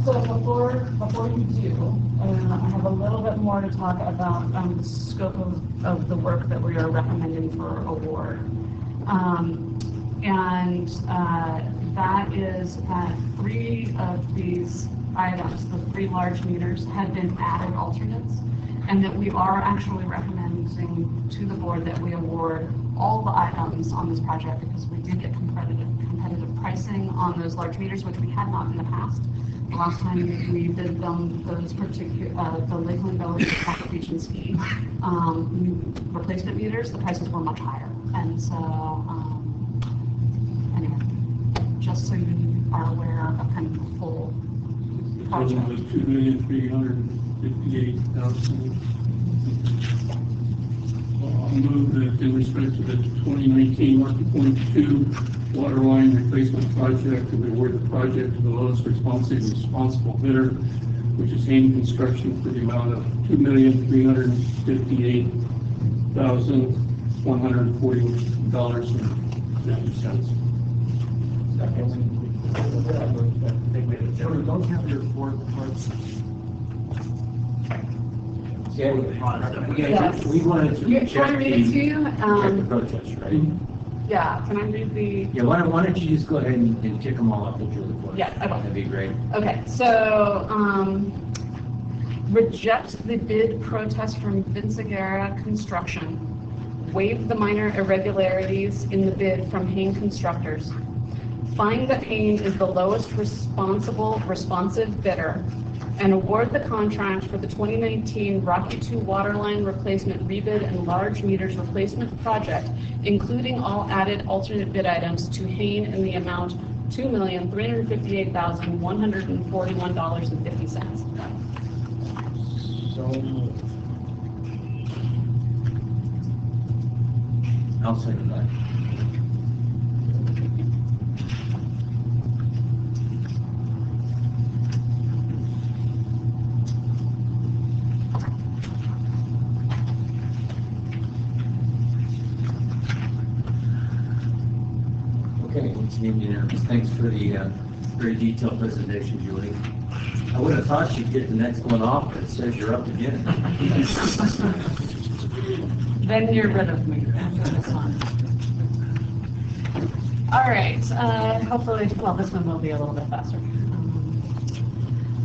Speaker 7: So before you do, I have a little bit more to talk about the scope of the work that we are recommending for award. That is that 3 of these items, the 3 large meters, had been added alternates, and that we are actually recommending to the board that we award all the items on this project, because we did get competitive pricing on those large meters, which we had not in the past. last time we did them, those particular, the Lakeland Village application scheme, replacement meters, the prices were much higher. And so, anyway, just so you are aware of kind of the full project.
Speaker 11: Was $2,358,000. I'll move that in respect to the 2019 Market Point 2 water line replacement project, and award the project to the lowest responsible bidder, which is Hain Construction, for the amount of $2,358,140.90.
Speaker 6: Don't have your board parts.
Speaker 1: Yeah,
Speaker 7: Yes.
Speaker 1: we wanted to
Speaker 7: Can I
Speaker 1: check
Speaker 7: read it to you?
Speaker 1: check the protest, right?
Speaker 7: Yeah, can I read the?
Speaker 1: Yeah, why don't you just go ahead and tick them all up that you're looking for?
Speaker 7: Yeah, okay.
Speaker 1: That'd be great.
Speaker 7: Okay, so, reject the bid protest from Vinciguerra Construction. Waive the minor irregularities in the bid from Hain Constructors. Find that Hain is the lowest responsive bidder, and award the contract for the 2019 Rocky 2 waterline replacement rebid and large meters replacement project, including all added alternate bid items, to Hain in the amount $2,358,141.50.
Speaker 1: I'll second that. Okay, it's unanimous. Thanks for the very detailed presentation, Julie. I would have thought you'd get the next one off, but it says you're up again.
Speaker 7: Then you're rid of me after this one. All right, hopefully, well, this one will be a little bit faster.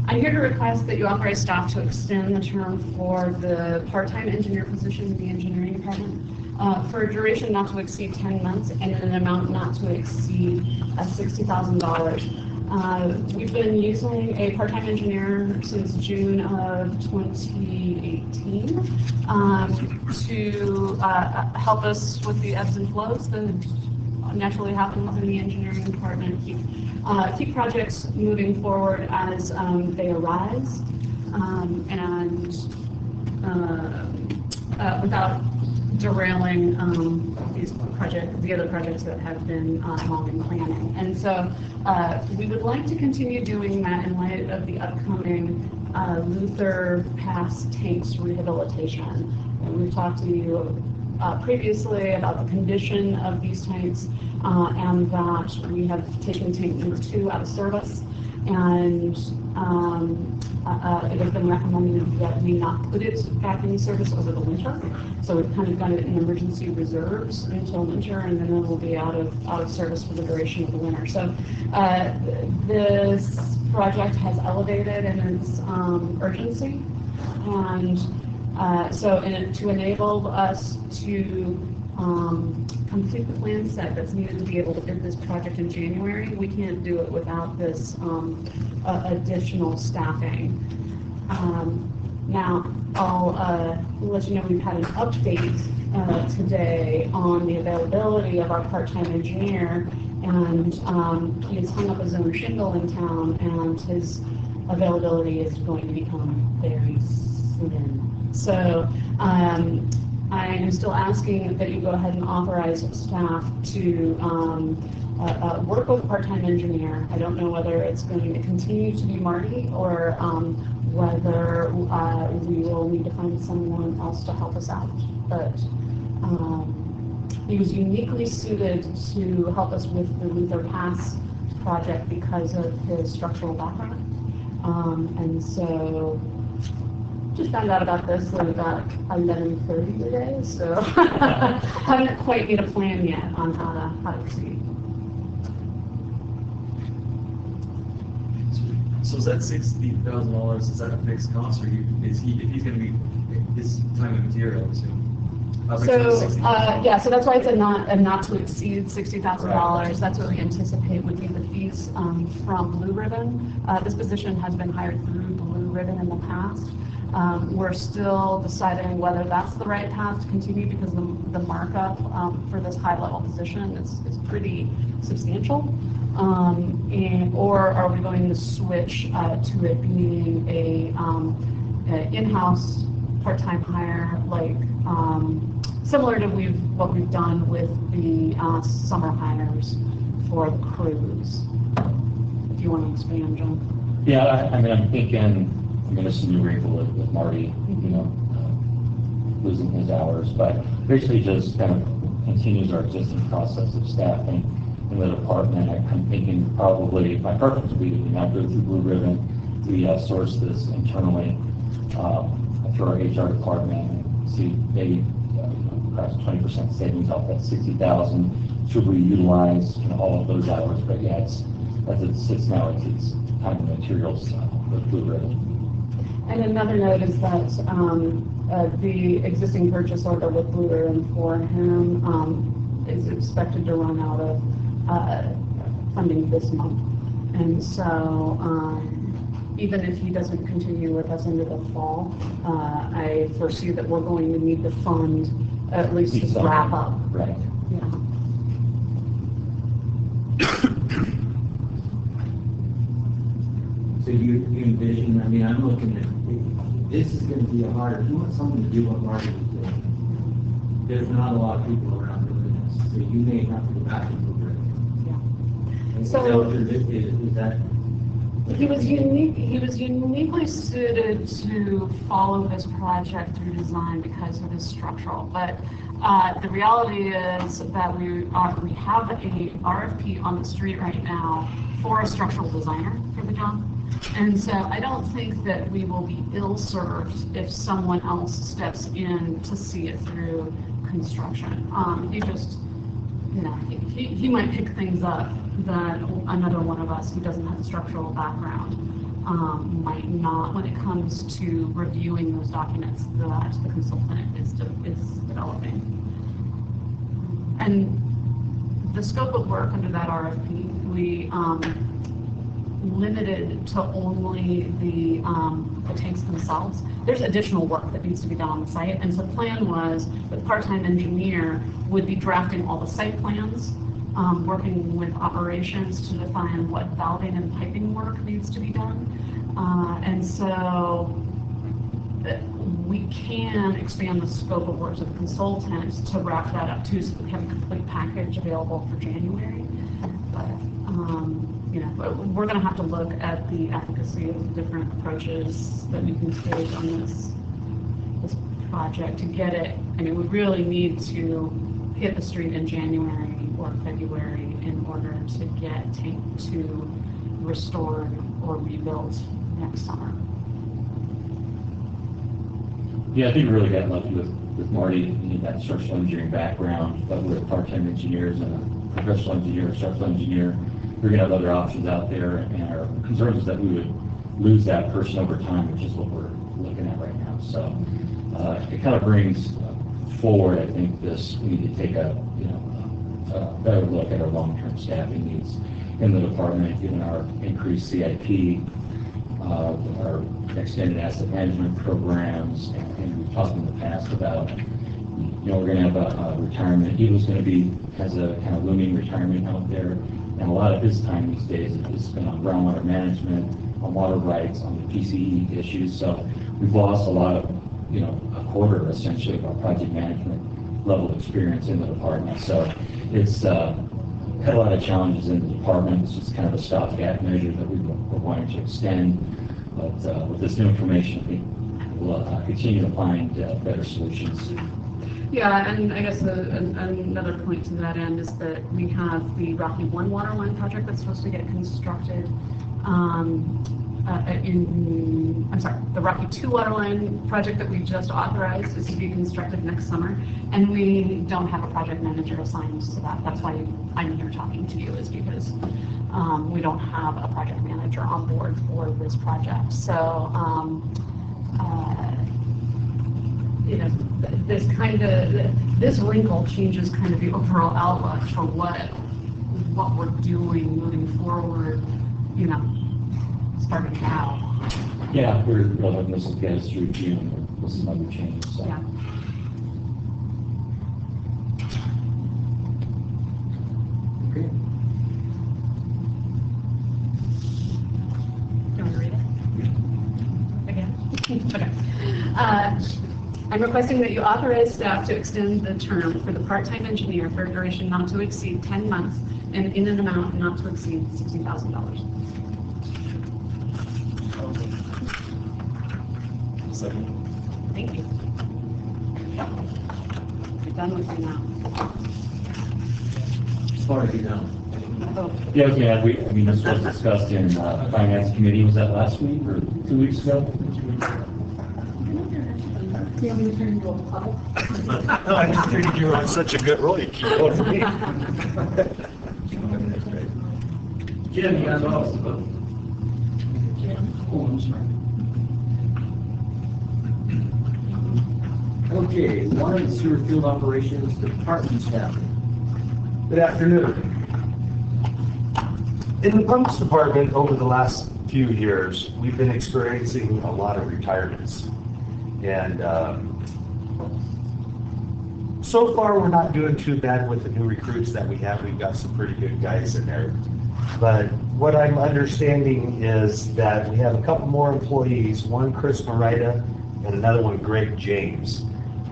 Speaker 7: I'm here to request that you authorize staff to extend the term for the part-time engineer position in the engineering department for a duration not to exceed 10 months and an amount not to exceed $60,000. We've been using a part-time engineer since June of 2018 to help us with the ebbs and flows that naturally happen within the engineering department, keep projects moving forward as they arise, and without derailing the other projects that have been long in planning. And so we would like to continue doing that in light of the upcoming Luther Pass tanks rehabilitation. And we've talked to you previously about the condition of these tanks, and that we have taken tank number 2 out of service, and it has been recommended that we not put it back in service over the winter. So we've kind of got it in emergency reserves until winter, and then it will be out of service for the duration of the winter. So this project has elevated in its urgency, and so to enable us to complete the plan set that's needed to be able to bid this project in January, we can't do it without this additional staffing. Now, I'll let you know we've had an update today on the availability of our part-time engineer, and he has hung up his own shingle in town, and his availability is going to become very soon. So I am still asking that you go ahead and authorize staff to work with a part-time engineer. I don't know whether it's going to continue to be Marty, or whether we will need to find someone else to help us out. But he was uniquely suited to help us with the Luther Pass project because of his structural background. And so just found out about this at about 11:30 today, so haven't quite made a plan yet on how to proceed.
Speaker 3: So is that $60,000, is that a fixed cost, or if he's going to be his time and material, I assume?
Speaker 7: So, yeah, so that's why it's a not to exceed $60,000. That's what we anticipate would be the fees from Blue Ribbon. This position has been hired through Blue Ribbon in the past. We're still deciding whether that's the right path to continue because the markup for this high-level position is pretty substantial. Or are we going to switch to it being a in-house part-time hire, like similar to what we've done with the summer hires for the crews? If you want to expand, John.
Speaker 4: Yeah, I mean, I'm thinking, there's some new wrinkle with Marty, losing his hours, but basically just kind of continues our existing process of staffing in the department. I'm thinking probably, my preference would be to not go through Blue Ribbon. We source this internally through our HR department and see maybe perhaps 20% savings off that 60,000. Should we utilize all of those hours? But yeah, as it sits now, it's time and materials with Blue Ribbon.
Speaker 7: And another note is that the existing purchase order with Blue Ribbon for him is expected to run out of funding this month. And so even if he doesn't continue with us into the fall, I foresee that we're going to need to fund at least to wrap up.
Speaker 4: Right.
Speaker 7: Yeah.
Speaker 1: So you envision, I mean, I'm looking at, this is going to be a harder, if you want someone to do what Marty was doing, there's not a lot of people around doing this, so you may have to go back and look at it.
Speaker 7: Yeah.
Speaker 1: Is
Speaker 7: So-
Speaker 1: that what is that?
Speaker 7: He was uniquely suited to follow this project through design because of his structural. But the reality is that we have a RFP on the street right now for a structural designer for the job. And so I don't think that we will be ill-served if someone else steps in to see it through construction. He just, he might pick things up that another one of us who doesn't have a structural background might not when it comes to reviewing those documents that the consultant is developing. And the scope of work under that RFP, we limited to only the tanks themselves. There's additional work that needs to be done on the site, and so the plan was that the part-time engineer would be drafting all the site plans, working with operations to define what valving and piping work needs to be done. And so we can expand the scope of work to the consultant to wrap that up too, so that we have a complete package available for January. But, we're going to have to look at the efficacy of the different approaches that we can take on this project to get it. I mean, we really need to hit the street in January or February in order to get tank 2 restored or rebuilt next summer.
Speaker 4: Yeah, I think we really got lucky with Marty. He had that structural engineering background, but with part-time engineers and a professional engineer, structural engineer, we're going to have other options out there, and our concern is that we would lose that person over time, which is what we're looking at right now. So it kind of brings forward, I think, we need to take a better look at our long-term staffing needs in the department, given our increased CIP, our extended asset management programs, and we've talked in the past about, we're going to have a retirement. He was going to has a kind of looming retirement out there, and a lot of his time these days is spent on groundwater management, on water rights, on the PCE issues. So we've lost a lot of, a quarter essentially of our project management level experience in the department. So it's had a lot of challenges in the department. It's just kind of a stopgap measure that we're wanting to extend. But with this new information, I think we'll continue to find better solutions.
Speaker 7: Yeah, and I guess another point to that end is that we have the Rocky 1 water line project that's supposed to get constructed the Rocky 2 water line project that we just authorized is to be constructed next summer, and we don't have a project manager assigned to that. That's why I'm here talking to you, is because we don't have a project manager on board for this project. So you know, this wrinkle changes kind of the overall outlook for what we're doing moving forward, you know, starting now.
Speaker 4: Yeah, well, this will get us through June with some other changes, so.
Speaker 7: Yeah.
Speaker 1: Okay.
Speaker 7: Do you want to read it? Again? Okay. I'm requesting that you authorize staff to extend the term for the part-time engineer for a duration not to exceed 10 months and in an amount not to exceed $60,000.
Speaker 3: Second.
Speaker 7: Thank you. We're done with you now.
Speaker 1: As far as you know.
Speaker 7: Oh,
Speaker 4: Yeah, I mean, this was discussed in Finance Committee, was that last week or 2 weeks ago?
Speaker 12: I just figured you were on such a good roll, you keep going for me.
Speaker 11: Jim, you guys also. Oh, I'm sorry.
Speaker 1: Okay, water and sewer field operations department staff.
Speaker 13: Good afternoon. In the pumps department, over the last few years, we've been experiencing a lot of retirements. And so far, we're not doing too bad with the new recruits that we have. We've got some pretty good guys in there. But what I'm understanding is that we have a couple more employees, one Chris Morita and another one Greg James,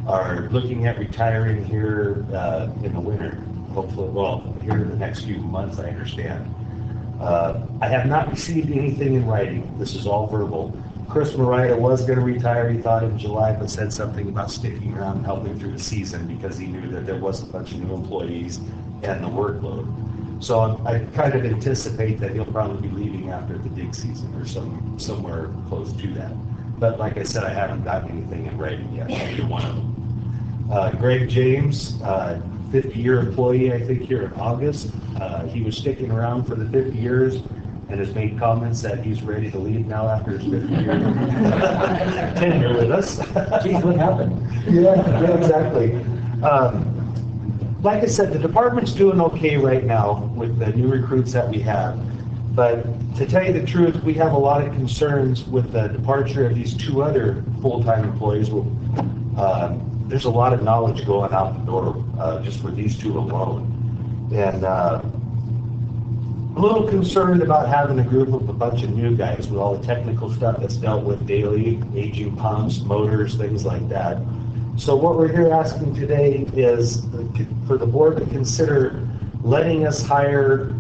Speaker 13: are looking at retiring here in the winter. Hopefully, well, here in the next few months, I understand. I have not received anything in writing. This is all verbal. Chris Morita was going to retire, he thought in July, but said something about sticking around and helping through the season because he knew that there was a bunch of new employees and the workload. So I kind of anticipate that he'll probably be leaving after the dig season or somewhere close to that. But like I said, I haven't gotten anything in writing yet, either one of them. Greg James, 50-year employee, I think, here in August. He was sticking around for the 50 years and has made comments that he's ready to leave now after his 50-year tenure with us.
Speaker 4: Geez, what happened?
Speaker 13: Yeah, exactly. Like I said, the department's doing okay right now with the new recruits that we have. But to tell you the truth, we have a lot of concerns with the departure of these two other full-time employees. There's a lot of knowledge going out the door just for these two alone. And a little concerned about having a group of a bunch of new guys with all the technical stuff that's dealt with daily, aging pumps, motors, things like that. So what we're here asking today is for the board to consider letting us hire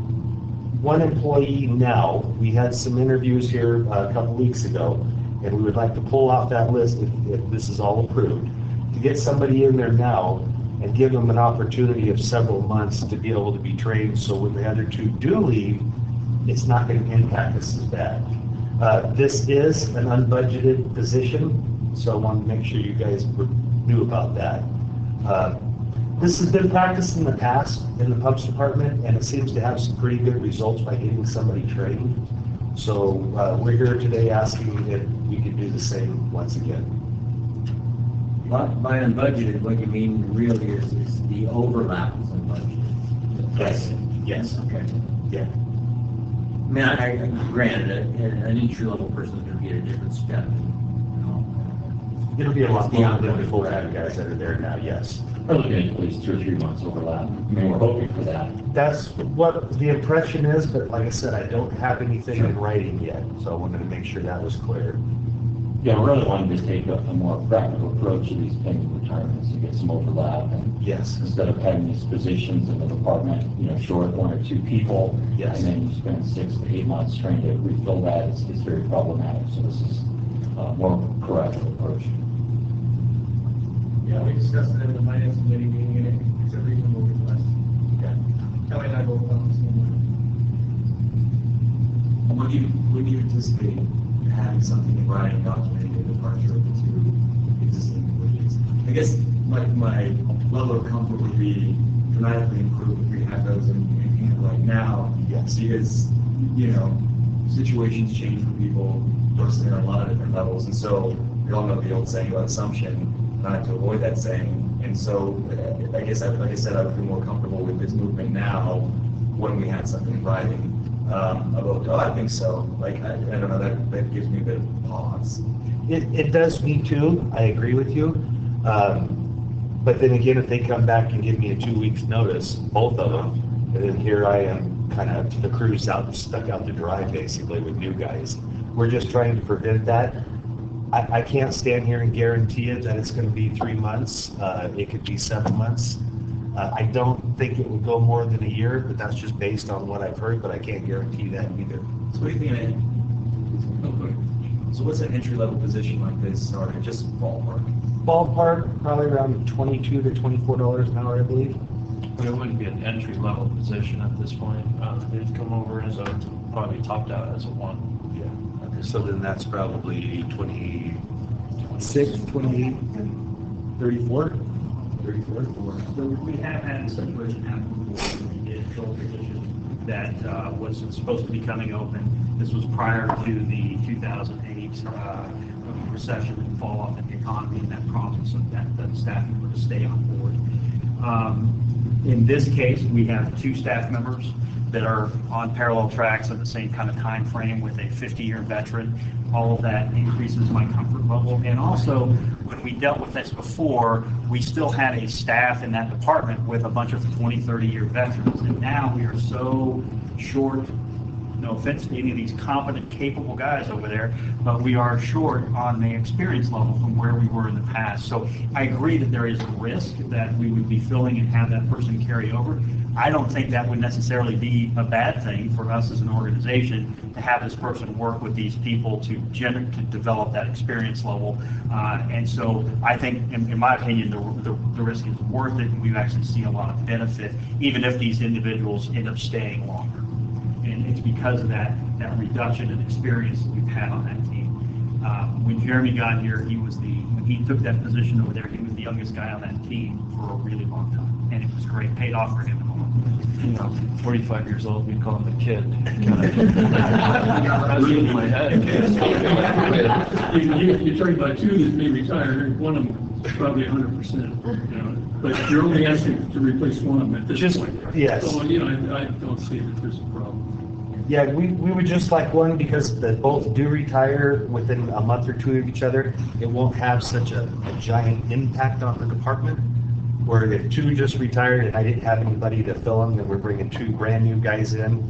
Speaker 13: one employee now. We had some interviews here a couple weeks ago, and we would like to pull off that list if this is all approved, to get somebody in there now and give them an opportunity of several months to be able to be trained, so when the other two do leave, it's not going to impact us as bad. This is an unbudgeted position, so I wanted to make sure you guys knew about that. This has been practiced in the past in the pumps department, and it seems to have some pretty good results by getting somebody trained. So we're here today asking if we could do the same once again.
Speaker 1: By unbudgeted, what you mean really is the overlap is unbudgeted.
Speaker 13: Yes. Yes.
Speaker 1: Okay.
Speaker 13: Yeah.
Speaker 1: I mean, I granted, an entry-level person is going to get a different step.
Speaker 13: It'll be a lot more than the full-time guys that are there now, yes.
Speaker 4: We're looking at least 2 or 3 months overlap. I mean, we're hoping for that.
Speaker 13: That's what the impression is, but like I said, I don't have anything in writing yet, so I wanted to make sure that was clear.
Speaker 4: Yeah, we're really wanting to take a more practical approach to these pending retirements to get some overlap. And
Speaker 13: Yes.
Speaker 4: instead of having these positions in the department, short 1 or 2 people,
Speaker 13: Yes.
Speaker 4: and then you spend 6 to 8 months trying to refill that, it's very problematic. So this is a more correct approach.
Speaker 9: Yeah, we discussed it in the finance committee meeting, and it's a reasonable request. Kelly and I both felt the same way.
Speaker 3: Would you anticipate having something in writing documenting the departure of the two existing employees? I guess my level of comfort would be dramatically improved if we have those in hand right now.
Speaker 13: Yes.
Speaker 3: Because, situations change for people personally on a lot of different levels. And so we all know the old saying about assumption. to avoid that saying. And so, I guess, like I said, I would be more comfortable with this movement now when we had something in writing about, oh, I think so. Like, I don't know, that gives me a bit of pause.
Speaker 13: It does me too, I agree with you. But then again, if they come back and give me a 2 weeks notice, both of them, and then here I am, kind of, the crew's out, stuck out to dry basically with new guys. We're just trying to prevent that. I can't stand here and guarantee it that it's going to be 3 months. It could be 7 months. I don't think it would go more than a year, but that's just based on what I've heard, but I can't guarantee that either.
Speaker 3: So what do you think? So what's an entry-level position like this starting? Just ballpark?
Speaker 13: Ballpark, probably around $22 to $24 an hour, I believe.
Speaker 14: But it wouldn't be an entry-level position at this point. They'd come over as a, probably topped out as a 1.
Speaker 13: Yeah. So then that's probably 26, 28, 34? 34?
Speaker 6: So we have had a situation happen before when we did fill a position that was supposed to be coming open. This was prior to the 2008 recession and fall off in the economy, and that prompted some that staff member to stay on board. In this case, we have 2 staff members that are on parallel tracks at the same kind of time frame with a 50-year veteran. All of that increases my comfort level. And also, when we dealt with this before, we still had a staff in that department with a bunch of 20, 30-year veterans. And now we are so short, no offense to any of these competent, capable guys over there, but we are short on the experience level from where we were in the past. So I agree that there is a risk that we would be filling and have that person carry over. I don't think that would necessarily be a bad thing for us as an organization to have this person work with these people to develop that experience level. And so I think, in my opinion, the risk is worth it, and we actually see a lot of benefit, even if these individuals end up staying longer. And it's because of that reduction in experience that we've had on that team. When Jeremy got here, when he took that position over there, he was the youngest guy on that team for a really long time. And it was great, paid off for him.
Speaker 14: You know, 45 years old, we call him a kid. That's in my head.
Speaker 11: You're talking about 2 that may retire, one of them is probably 100%, you know, but you're only asking to replace one of them at this point.
Speaker 13: Yes.
Speaker 11: So, you know, I don't see that there's a problem.
Speaker 13: Yeah, we would just like one because they both do retire within a month or 2 of each other. It won't have such a giant impact on the department. Where if 2 just retired and I didn't have anybody to fill them, then we're bringing 2 brand new guys in.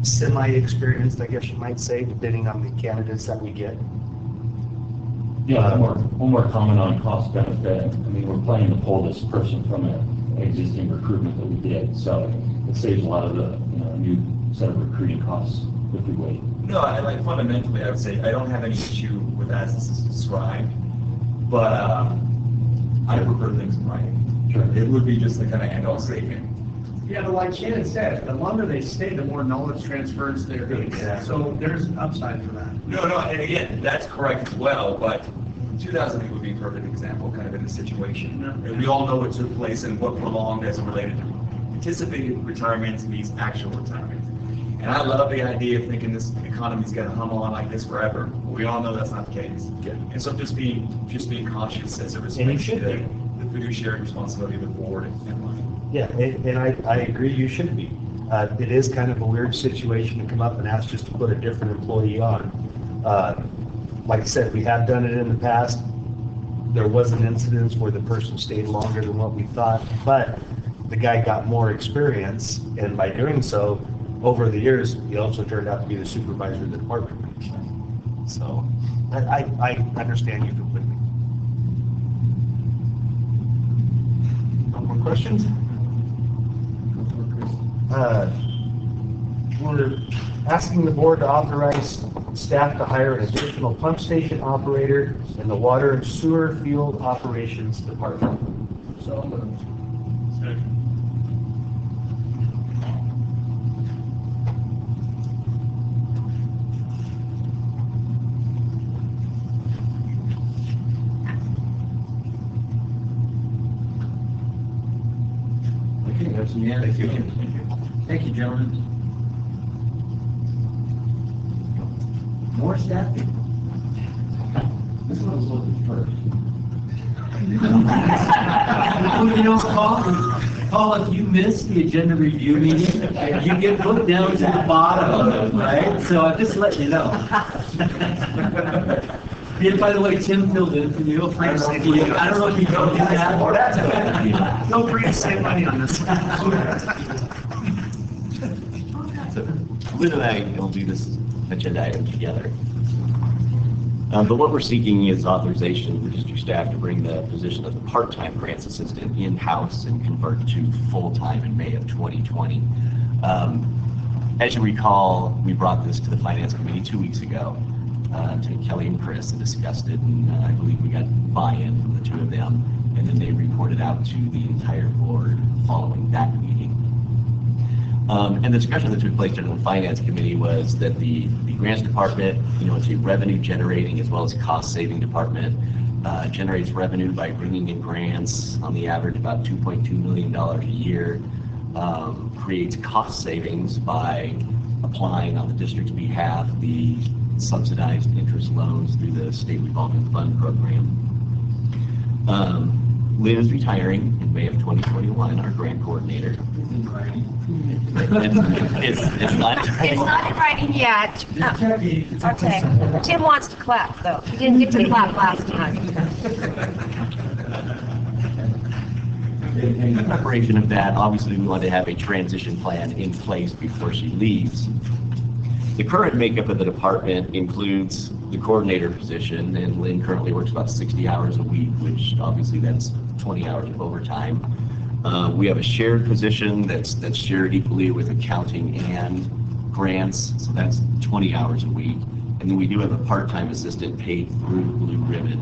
Speaker 13: Semi-experienced, I guess you might say, depending on the candidates that we get.
Speaker 4: Yeah, one more comment on cost benefit. I mean, we're planning to pull this person from an existing recruitment that we did, so it saves a lot of the new set of recruiting costs if we wait.
Speaker 3: No, fundamentally, I would say I don't have any issue with as this is described, but I prefer things in writing.
Speaker 4: Sure.
Speaker 3: It would be just the kind of end-all statement.
Speaker 9: Yeah, but like Shannon said, the longer they stay, the more knowledge transfers there is.
Speaker 3: Exactly.
Speaker 9: So there's an upside for that.
Speaker 3: No, and again, that's correct as well, but 2008 would be a perfect example, kind of in the situation. And we all know what took place and what prolonged as it related to anticipated retirements means actual retirement. And I love the idea of thinking this economy's going to hum on like this forever. But we all know that's not the case.
Speaker 13: Yeah.
Speaker 3: And so just being cautious as it relates to the fiduciary responsibility of the board and mine.
Speaker 13: Yeah, and I agree you should be. It is kind of a weird situation to come up and ask just to put a different employee on. Like I said, we have done it in the past. There was an incident where the person stayed longer than what we thought, but the guy got more experience, and by doing so, over the years, he also turned out to be the supervisor of the department. So I understand you completely. No more questions? We're asking the board to authorize staff to hire an additional pump station operator in the water and sewer field operations department.
Speaker 9: So
Speaker 1: Okay, that's unanimous. Thank you. Thank you, gentlemen. More staff people. This one was looking first. You know, Paul, if you miss the agenda review meeting, you get put down to the bottom, right? So I'm just letting you know. And by the way, Tim filled in for you. I don't know if you told you that.
Speaker 2: Oh, that's okay. Feel free to save money on this.
Speaker 15: So, Lynn and I will do this agenda item together. But what we're seeking is authorization for district staff to bring the position of the part-time grants assistant in-house and convert to full-time in May of 2020. As you recall, we brought this to the Finance Committee 2 weeks ago, to Kelly and Chris, and discussed it, and I believe we got buy-in from the two of them, and then they reported out to the entire board following that meeting. And the discussion that took place during the Finance Committee was that the grants department, it's a revenue generating as well as cost saving department, generates revenue by bringing in grants on the average about $2.2 million a year, creates cost savings by applying on the district's behalf the subsidized interest loans through the state revolving fund program. Lynn is retiring in May of 2021, our grant coordinator. It's not
Speaker 16: It's not in writing yet. No. Okay. Tim wants to clap, though. He didn't get to clap last time.
Speaker 15: In preparation of that, obviously we want to have a transition plan in place before she leaves. The current makeup of the department includes the coordinator position, and Lynn currently works about 60 hours a week, which obviously that's 20 hours of overtime. We have a shared position that's shared equally with accounting and grants, so that's 20 hours a week. And then we do have a part-time assistant paid through Blue Ribbon,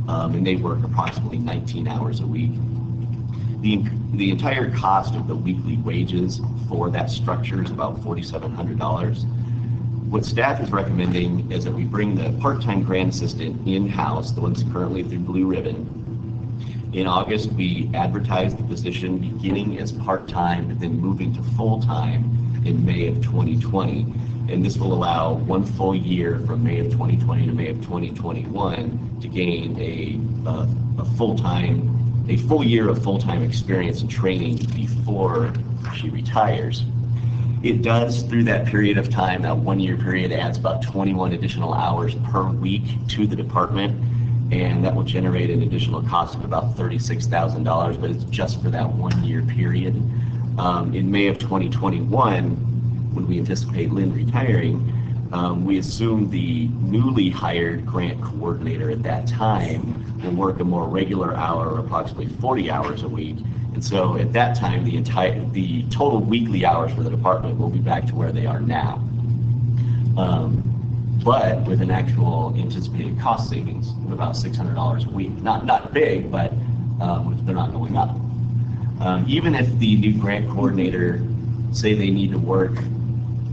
Speaker 15: and they work approximately 19 hours a week. The entire cost of the weekly wages for that structure is about $4,700. What staff is recommending is that we bring the part-time grant assistant in-house, the ones currently through Blue Ribbon. In August, we advertised the position beginning as part-time, but then moving to full-time in May of 2020. And this will allow 1 full year from May of 2020 to May of 2021 to gain a full year of full-time experience and training before she retires. It does, through that period of time, that 1 year period, adds about 21 additional hours per week to the department, and that will generate an additional cost of about $36,000, but it's just for that 1 year period. In May of 2021, when we anticipate Lynn retiring, we assume the newly hired grant coordinator at that time will work a more regular hour, approximately 40 hours a week. And so at that time, the total weekly hours for the department will be back to where they are now. But with an actual anticipated cost savings of about $600 a week. Not big, but they're not going up. Even if the new grant coordinator, say they need to work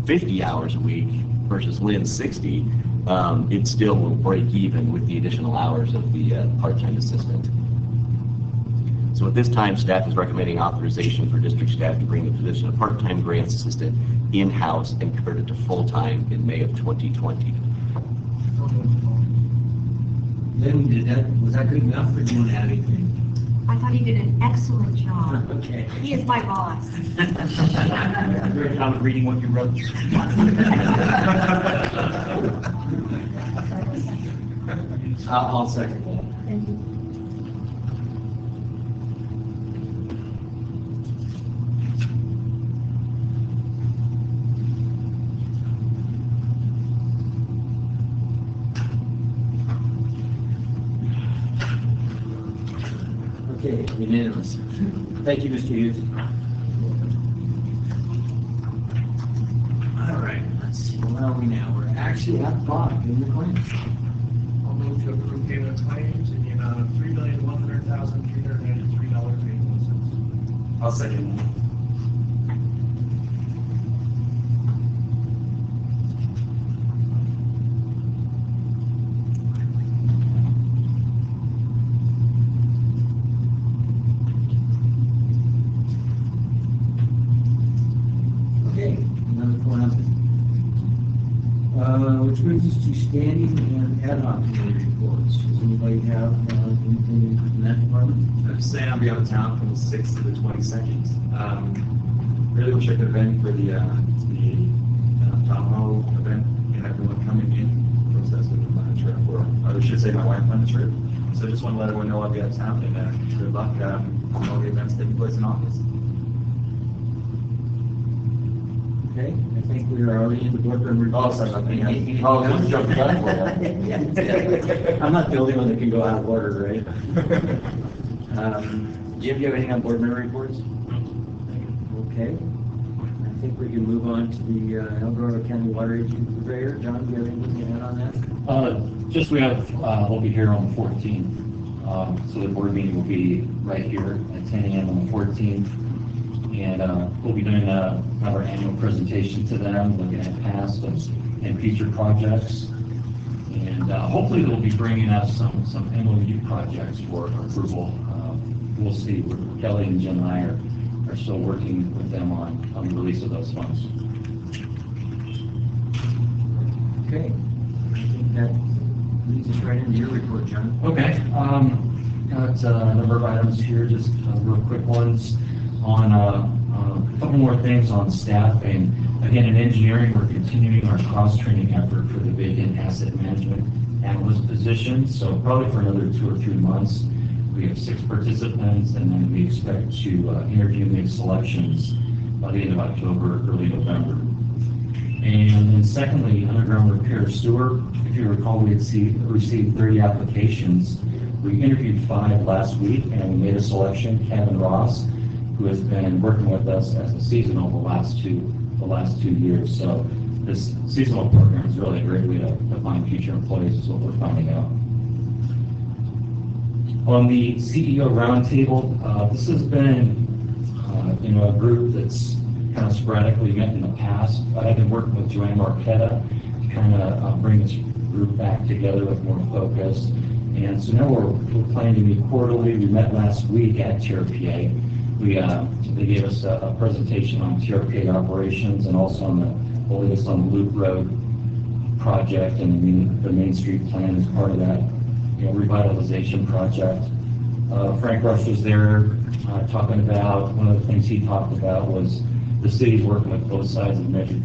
Speaker 15: 50 hours a week versus Lynn's 60, it still will break even with the additional hours of the part-time assistant. So at this time, staff is recommending authorization for district staff to bring the position of part-time grants assistant in-house and convert it to full-time in May of 2020.
Speaker 1: Lynn, was that good enough, or do you want to add anything?
Speaker 16: I thought he did an excellent job.
Speaker 1: Okay.
Speaker 16: He is my boss.
Speaker 6: Great job of reading what you wrote.
Speaker 1: I'll second that.
Speaker 16: Thank you.
Speaker 1: Okay, unanimous. Thank you, Mr. Hughes. All right, let's see, where are we now? We're actually at the bottom in the claims.
Speaker 9: I'll move to approve payment of claims in the amount of $3,100,393.81.
Speaker 3: I'll second that.
Speaker 1: Which brings us to standing and ad hoc committee reports. Does anybody have anything in that department?
Speaker 3: I'm saying I'll be out of town from the 6th to the 22nd. Really wish I could have been for the Tahoe event and everyone coming in. Of course, that's what the plan trip, or I should say my wife planned the trip. So I just want to let everyone know I'll be out of town and good luck on all the events taking place in August.
Speaker 1: Okay, I think we are already in the boardroom report.
Speaker 3: Oh, sorry,
Speaker 1: Anything
Speaker 3: oh,
Speaker 1: else?
Speaker 3: just jump back for you.
Speaker 1: I'm not the only one that can go out of order, right? Jim, do you have anything on board member reports? Okay. I think we can move on to the El Dorado County Water Agency Purveyor. John, do you have anything to add on that?
Speaker 4: Just we have, we'll be here on the 14th. So the board meeting will be right here at 10 a.m. on the 14th. And we'll be doing our annual presentation to them, looking at past and future projects. And hopefully they'll be bringing us some MOU projects for approval. We'll see. Kelly and Jim and I are still working with them on the release of those funds.
Speaker 1: Okay. I think that leads us right into your report, John.
Speaker 4: Okay. Got a number of items here, just real quick ones on a couple more things on staffing. Again, in engineering, we're continuing our cross-training effort for the vacant asset management analyst position. So probably for another 2 or 3 months. We have 6 participants, and then we expect to interview and make selections by the end of October, early November. And then secondly, underground repair sewer. If you recall, we had received 30 applications. We interviewed 5 last week, and we made a selection. Kevin Ross, who has been working with us as a seasonal the last two years. So this seasonal program is really a great way to find future employees, is what we're finding out. On the CEO roundtable, this has been a group that's kind of sporadically met in the past. I've been working with Joanne Marquetta to kind of bring this group back together with more focus. And so now we're planning to meet quarterly. We met last week at TRPA. They gave us a presentation on TRPA operations and also on the latest on the Loop Road project and the Main Street plan as part of that revitalization project. Frank Rush was there talking about, one of the things he talked about was the city's working with both sides of Measure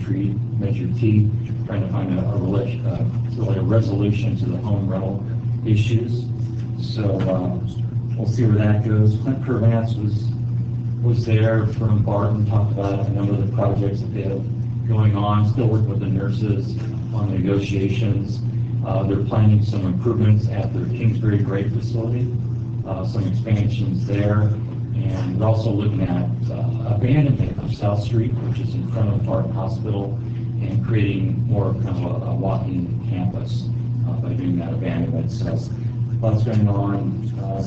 Speaker 4: T, trying to find a resolution to the home rental issues. So we'll see where that goes. Clint Purvance was there from Barton, talked about a number of the projects that they have going on, still working with the nurses on negotiations. They're planning some improvements at their Kingsbury Grade facility, some expansions there, and they're also looking at abandonment of South Street, which is in front of Barton Hospital, and creating more of kind of a walking campus by doing that abandonment. So lots going on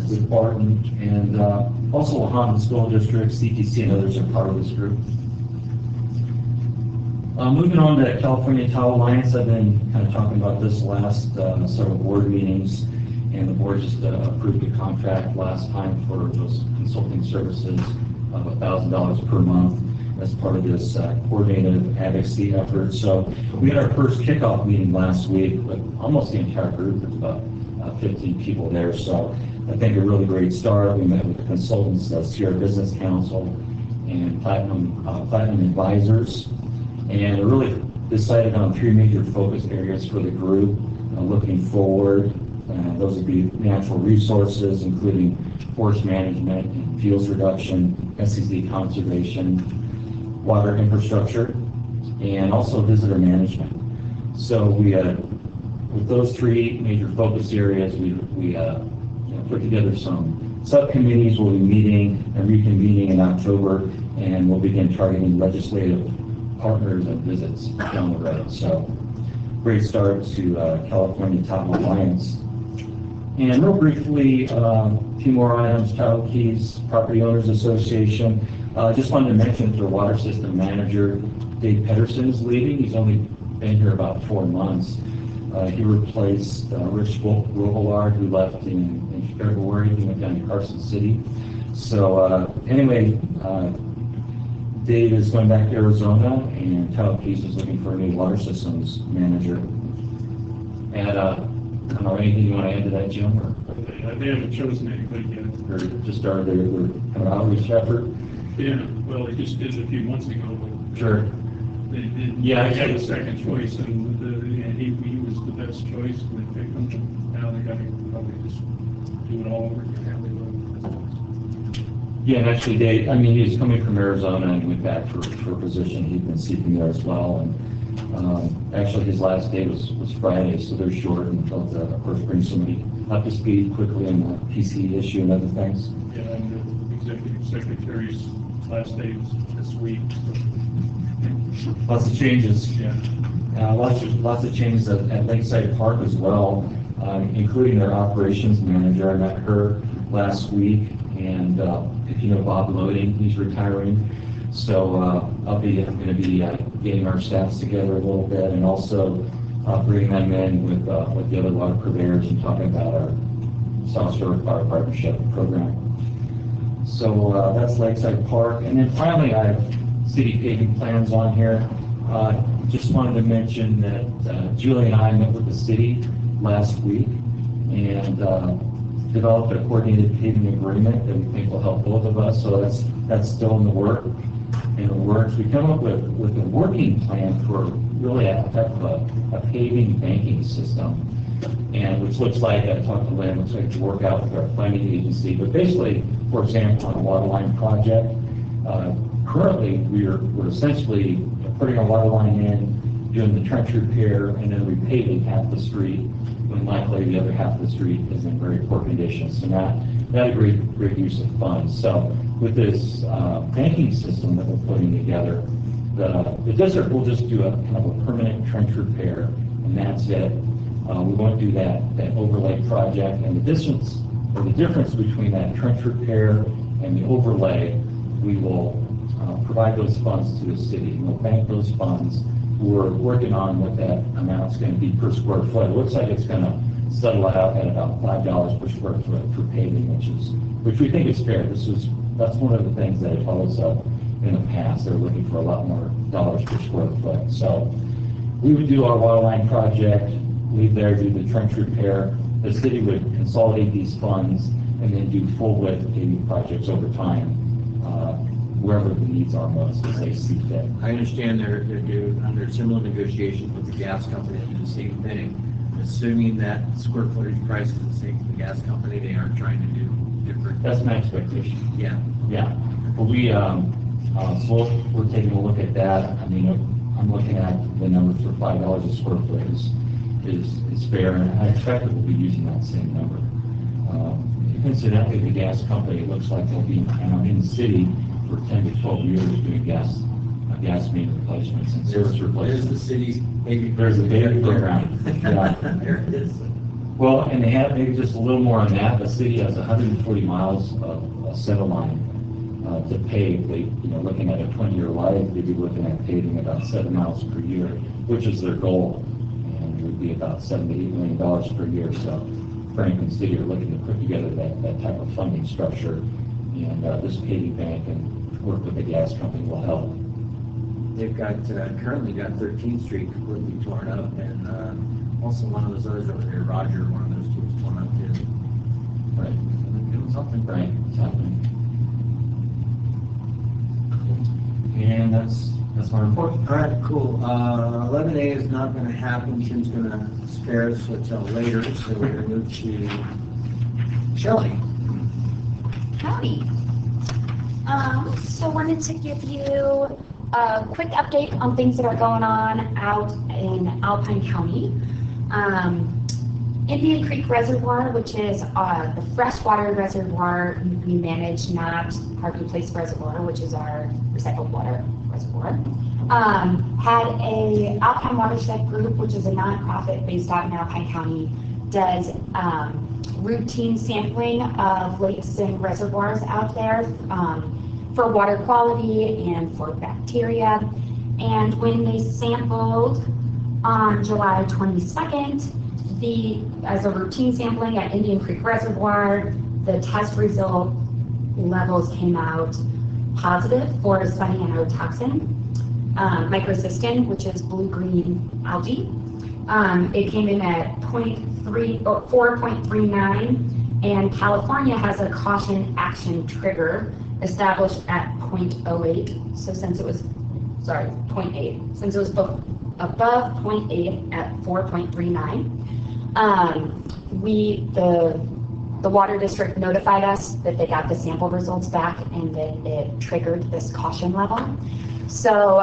Speaker 4: with Barton, and also Lahontan School District, CTC, and others are part of this group. Moving on to California Tahoe Alliance, I've been kind of talking about this last several board meetings, and the board just approved a contract last time for those consulting services of $1,000 per month as part of this coordinated advocacy effort. So we had our first kickoff meeting last week with almost the entire group. There's about 15 people there. So I think a really great start. We met with the consultants, Sierra Business Council and Platinum Advisors. And we really decided on 3 major focus areas for the group looking forward. Those would be natural resources, including forest management and fuels reduction, SEC conservation, water infrastructure, and also visitor management. So we, with those 3 major focus areas, we put together some subcommittees. We'll be meeting and reconvening in October, and we'll begin targeting legislative partners and visits down the road. So great start to California Tahoe Alliance. And real briefly, a few more items. Tahoe Keys Property Owners Association. Just wanted to mention that their water system manager, Dave Pedersen, is leaving. He's only been here about 4 months. He replaced Rich Robillard, who left in February. He went down to Carson City. So anyway,
Speaker 17: Dave is going back to Arizona, and Tahoe is looking for a new water systems manager. And, I don't know, anything you want to add to that, Jim? Or
Speaker 11: They haven't chosen anybody yet.
Speaker 17: or just started their kind of outreach effort?
Speaker 11: Yeah, well, they just did it a few months ago, but.
Speaker 17: Sure.
Speaker 11: They did.
Speaker 17: Yeah,
Speaker 11: They had a second choice, and he was the best choice, and they picked him. Now they gotta probably just do it all over again.
Speaker 17: Yeah, and actually, Dave, I mean, he's coming from Arizona and went back for a position he'd been seeking there as well. And actually, his last day was Friday, so they're short and felt to, of course, bring somebody up to speed quickly on the PC issue and other things.
Speaker 11: Yeah, and the executive secretary's last day was this week.
Speaker 17: Lots of changes.
Speaker 11: Yeah.
Speaker 17: Lots of changes at Lakeside Park as well, including their operations manager. I met her last week, and if you know Bob Loading, he's retiring. So I'm going to be getting our staffs together a little bit, and also bringing them in with the other water purveyors and talking about our South Shore Fire Partnership program. So that's Lakeside Park. And then finally, I have city paving plans on here. Just wanted to mention that Julie and I met with the city last week and developed a coordinated paving agreement that we think will help both of us. So that's still in the works. We come up with a working plan for really a type of a paving banking system, and which looks like, I talked to Lynn, looks like to work out with our planning agency. But basically, for example, on a water line project, currently we're essentially putting our water line in, doing the trench repair, and then repaving half the street, when likely the other half of the street is in very poor condition. So not a great use of funds. So with this banking system that we're putting together, the district will just do a kind of a permanent trench repair, and that's it. We won't do that overlay project, and the difference between that trench repair and the overlay, we will provide those funds to the city. We'll bank those funds. We're working on what that amount's going to be per square foot. It looks like it's going to settle out at about $5 per square foot for paving, which we think is fair. That's one of the things that it told us in the past. They're looking for a lot more dollars per square foot. So we would do our water line project, leave there, do the trench repair. The city would consolidate these funds and then do full width paving projects over time, wherever the needs are most as they see fit.
Speaker 1: I understand they're under similar negotiations with the gas company to do the same thing. Assuming that square footage price is the same for the gas company, they aren't trying to do different.
Speaker 17: That's my expectation.
Speaker 1: Yeah.
Speaker 17: Yeah. Well, we're taking a look at that. I mean, I'm looking at the number for $5 a square foot is fair, and I expect that we'll be using that same number. Incidentally, the gas company, it looks like they'll be in the city for 10 to 12 years doing gas main replacements and service replacements.
Speaker 1: There's the city's maybe.
Speaker 17: There's the paving program. Yeah.
Speaker 1: There it is.
Speaker 17: Well, and they have maybe just a little more on that. The city has 140 miles of center line to pave. They, looking at a 20-year life, they'd be looking at paving about 7 miles per year, which is their goal, and it would be about $7 to $8 million per year. So Frank and city are looking to put together that type of funding structure, and this paving bank and work with the gas company will help.
Speaker 1: They've currently got 13th Street completely torn up, and also one of those others over there, Roger, one of those two was torn up too.
Speaker 17: Right.
Speaker 1: Doing something.
Speaker 17: Right. It's happening. And that's my report.
Speaker 1: All right, cool. 11A is not going to happen. Tim's going to spare us until later, so we're going to move to Shelley.
Speaker 5: Howdy. So wanted to give you a quick update on things that are going on out in Alpine County. Indian Creek Reservoir, which is the freshwater reservoir we manage, not Harvey Place Reservoir, which is our recycled water reservoir, had a Alpine Watershed Group, which is a nonprofit based out in Alpine County, does routine sampling of lakes and reservoirs out there for water quality and for bacteria. And when they sampled on July 22nd, as a routine sampling at Indian Creek Reservoir, the test result levels came out positive for cyanotoxin, microcystin, which is blue-green algae. It came in at 4.39, and California has a caution action trigger established at 0.08. So since it was, 0.8, since it was above 0.8 at 4.39, the water district notified us that they got the sample results back and that it triggered this caution level. So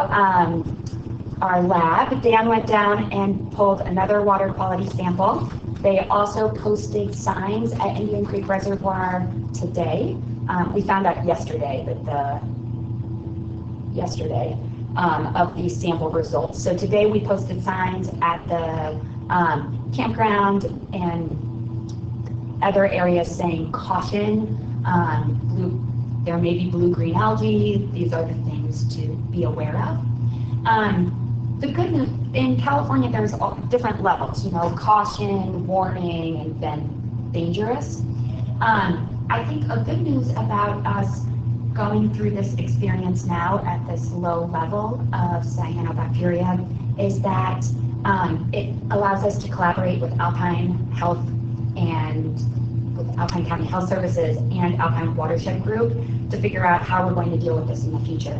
Speaker 5: our lab, Dan went down and pulled another water quality sample. They also posted signs at Indian Creek Reservoir today. We found out yesterday that of these sample results. So today we posted signs at the campground and other areas saying caution, there may be blue-green algae. These are the things to be aware of. The good news, in California, there's all different levels, caution, warning, and then dangerous. I think a good news about us going through this experience now at this low level of cyanobacteria is that it allows us to collaborate with Alpine Health and with Alpine County Health Services and Alpine Watershed Group to figure out how we're going to deal with this in the future.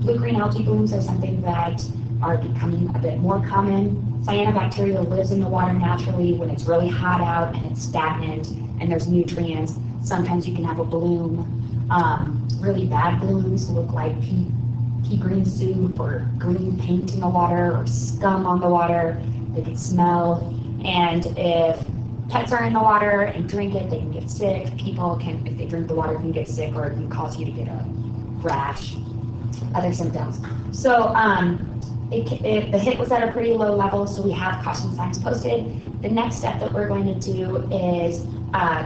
Speaker 5: Blue-green algae blooms are something that are becoming a bit more common. Cyanobacteria lives in the water naturally when it's really hot out and it's stagnant and there's nutrients. Sometimes you can have a bloom. Really bad blooms look like pea green soup or green paint in the water or scum on the water. They can smell. And if pets are in the water and drink it, they can get sick. People can, if they drink the water, can get sick, or it can cause you to get a rash, other symptoms. So the hit was at a pretty low level, so we have caution signs posted. The next step that we're going to do is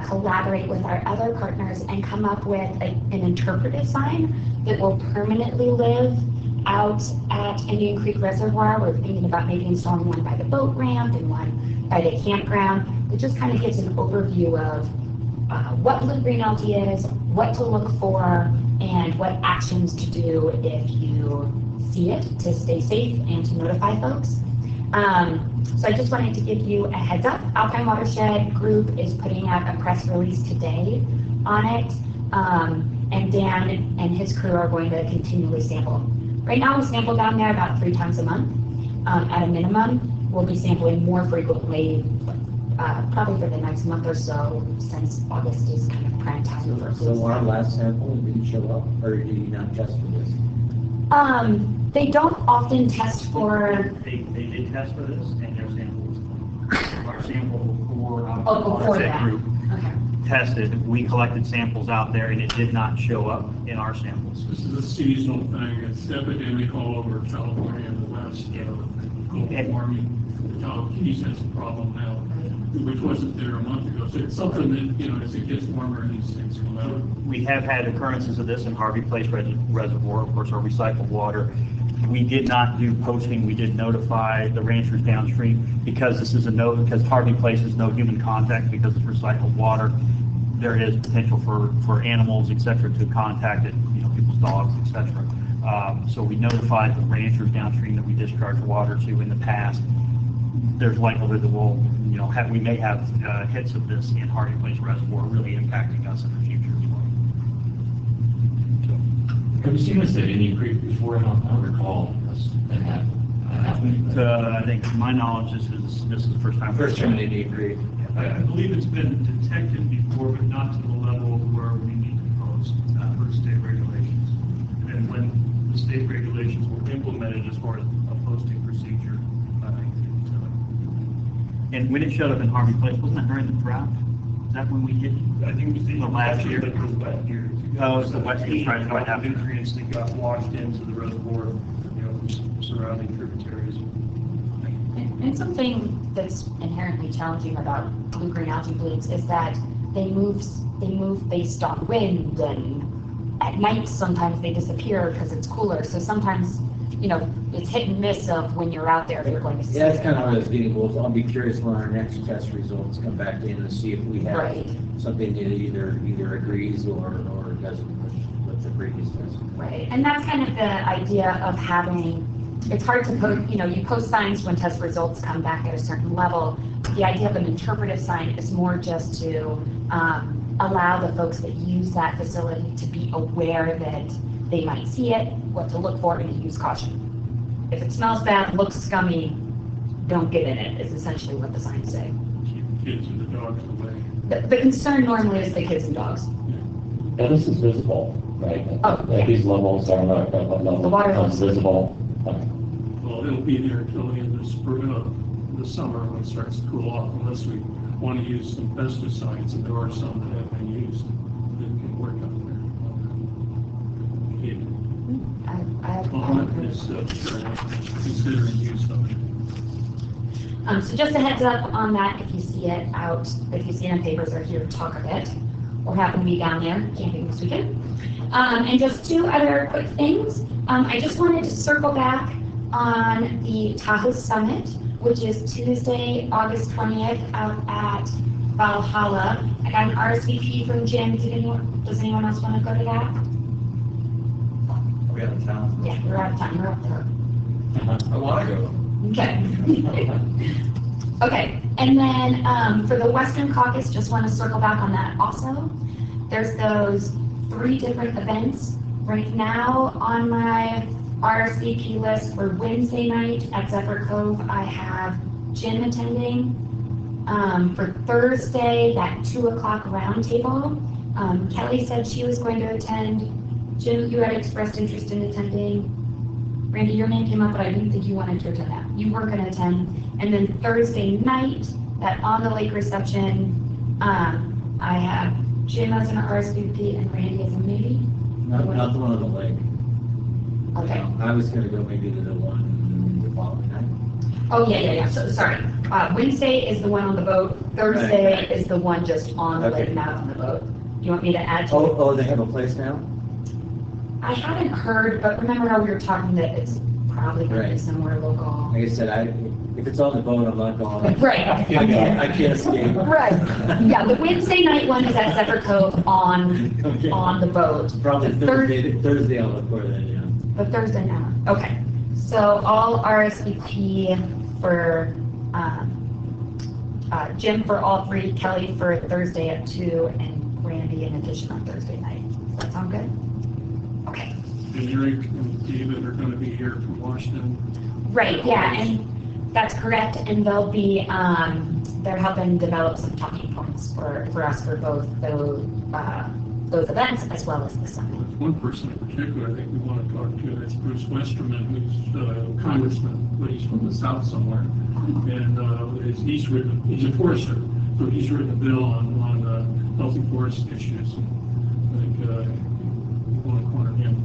Speaker 5: collaborate with our other partners and come up with an interpretive sign that will permanently live out at Indian Creek Reservoir. We're thinking about maybe installing one by the boat ramp and one by the campground. It just kind of gives an overview of what blue-green algae is, what to look for, and what actions to do if you see it to stay safe and to notify folks. So I just wanted to give you a heads up. Alpine Watershed Group is putting out a press release today on it, and Dan and his crew are going to continually sample. Right now we sample down there about 3 times a month. At a minimum, we'll be sampling more frequently, probably for the next month or so, since August is kind of prime time for flu.
Speaker 1: So our last sample didn't show up, or did you not test for this?
Speaker 5: They don't often test for.
Speaker 6: They did test for this, and their sample was clean. Our sample before
Speaker 5: Before that.
Speaker 6: group
Speaker 5: Okay.
Speaker 6: tested, we collected samples out there, and it did not show up in our samples.
Speaker 11: This is a seasonal thing. It's epidemic all over California and the West. Global warming. Tahoe has a problem now, which wasn't there a month ago. So it's something that, as it gets warmer, these things come out.
Speaker 6: We have had occurrences of this in Harvey Place Reservoir, of course, our recycled water. We did not do posting. We did notify the ranchers downstream because this is because Harvey Place is no human contact because it's recycled water. There is potential for animals, et cetera, to contact it, people's dogs, et cetera. So we notified the ranchers downstream that we discharged water to in the past. There's likelihood that we may have hits of this in Harvey Place Reservoir really impacting us in the future as well.
Speaker 17: Have you seen this at Indian Creek before? I don't recall this happening.
Speaker 6: I think, to my knowledge, this is the first time.
Speaker 1: First time in Indian Creek.
Speaker 11: I believe it's been detected before, but not to the level where we need to post for state regulations. And when the state regulations were implemented as far as a posting procedure,
Speaker 6: And when it showed up in Harvey Place, wasn't that during the drought? Is that when we hit?
Speaker 11: I think it was the
Speaker 6: last year.
Speaker 11: It was wet years.
Speaker 6: Oh, it's the wet years, right, what happened?
Speaker 11: Nutrients that got washed into the reservoir, from surrounding tributaries.
Speaker 5: And something that's inherently challenging about blue-green algae blooms is that they move based on wind, and at night sometimes they disappear because it's cooler. So sometimes, it's hit and miss of when you're out there, you're going to see.
Speaker 1: Yeah, that's kind of what I was getting. I'll be curious when our next test results come back in and see if we have something that either agrees or doesn't. But with the previous president.
Speaker 5: Right, and that's kind of the idea of having, it's hard to post, you post signs when test results come back at a certain level. The idea of an interpretive sign is more just to allow the folks that use that facility to be aware that they might see it, what to look for, and to use caution. If it smells bad, looks scummy, don't get in it, is essentially what the signs say.
Speaker 11: Keep kids and the dogs away.
Speaker 5: The concern normally is the kids and dogs.
Speaker 17: And this is visible, right?
Speaker 5: Oh,
Speaker 17: At these levels are not, at what level
Speaker 5: The water
Speaker 17: becomes
Speaker 5: level's-
Speaker 17: visible.
Speaker 11: Well, it'll be there until the end of the summer when it starts to cool off, unless we want to use some pesticides, and there are some that have been used that can work out there. Well, is considering use of it.
Speaker 5: So just a heads up on that, if you see it out, if you see it in papers or hear talk of it, or happen to be down there camping this weekend. And just two other quick things. I just wanted to circle back on the Tahoe Summit, which is Tuesday, August 20th, out at Valhalla. I got an RSVP from Jim. Does anyone else want to go to that?
Speaker 1: Are we out of town?
Speaker 5: Yeah, you're out of time. You're up there.
Speaker 1: I want to go.
Speaker 5: Okay. Okay, and then for the Western Caucus, just want to circle back on that also. There's those 3 different events right now on my RSVP list. For Wednesday night at Zephyr Cove, I have Jim attending. For Thursday, that 2 o'clock roundtable, Kelly said she was going to attend. Jim, you had expressed interest in attending. Randy, your name came up, but I didn't think you wanted to attend that. You weren't going to attend. And then Thursday night, that on the lake reception, I have Jim as an RSVP and Randy as a maybe.
Speaker 1: Not the one on the lake.
Speaker 5: Okay.
Speaker 1: I was gonna go maybe to the one the following night.
Speaker 5: Oh, yeah. So, sorry. Wednesday is the one on the boat. Thursday
Speaker 1: Right.
Speaker 5: is the one just on the lake,
Speaker 1: Okay.
Speaker 5: not on the boat. Do you want me to add to it?
Speaker 1: Oh, they have a place now?
Speaker 5: I haven't heard, but remember how we were talking that it's probably going to be
Speaker 1: Right.
Speaker 5: somewhere local.
Speaker 1: Like I said, if it's on the boat, I'm not going.
Speaker 5: Right.
Speaker 1: I can't escape.
Speaker 5: Right. Yeah, the Wednesday night one is at Zephyr Cove on the boat.
Speaker 1: Probably
Speaker 5: The
Speaker 1: Thursday I'll look for that, yeah.
Speaker 5: The Thursday now. Okay. So all RSVP for Jim for all 3, Kelly for Thursday at 2, and Randy in addition on Thursday night. Does that sound good? Okay.
Speaker 11: And Eric and David are going to be here from Washington.
Speaker 5: Right, yeah, and that's correct, and they'll be, they're helping develop some talking points for us for both those events as well as the summit.
Speaker 11: One person in particular I think we want to talk to, that's Bruce Westerman, who's congressman, but he's from the south somewhere. And he's a forester, so he's written a bill on healthy forest issues. I think we want to corner him.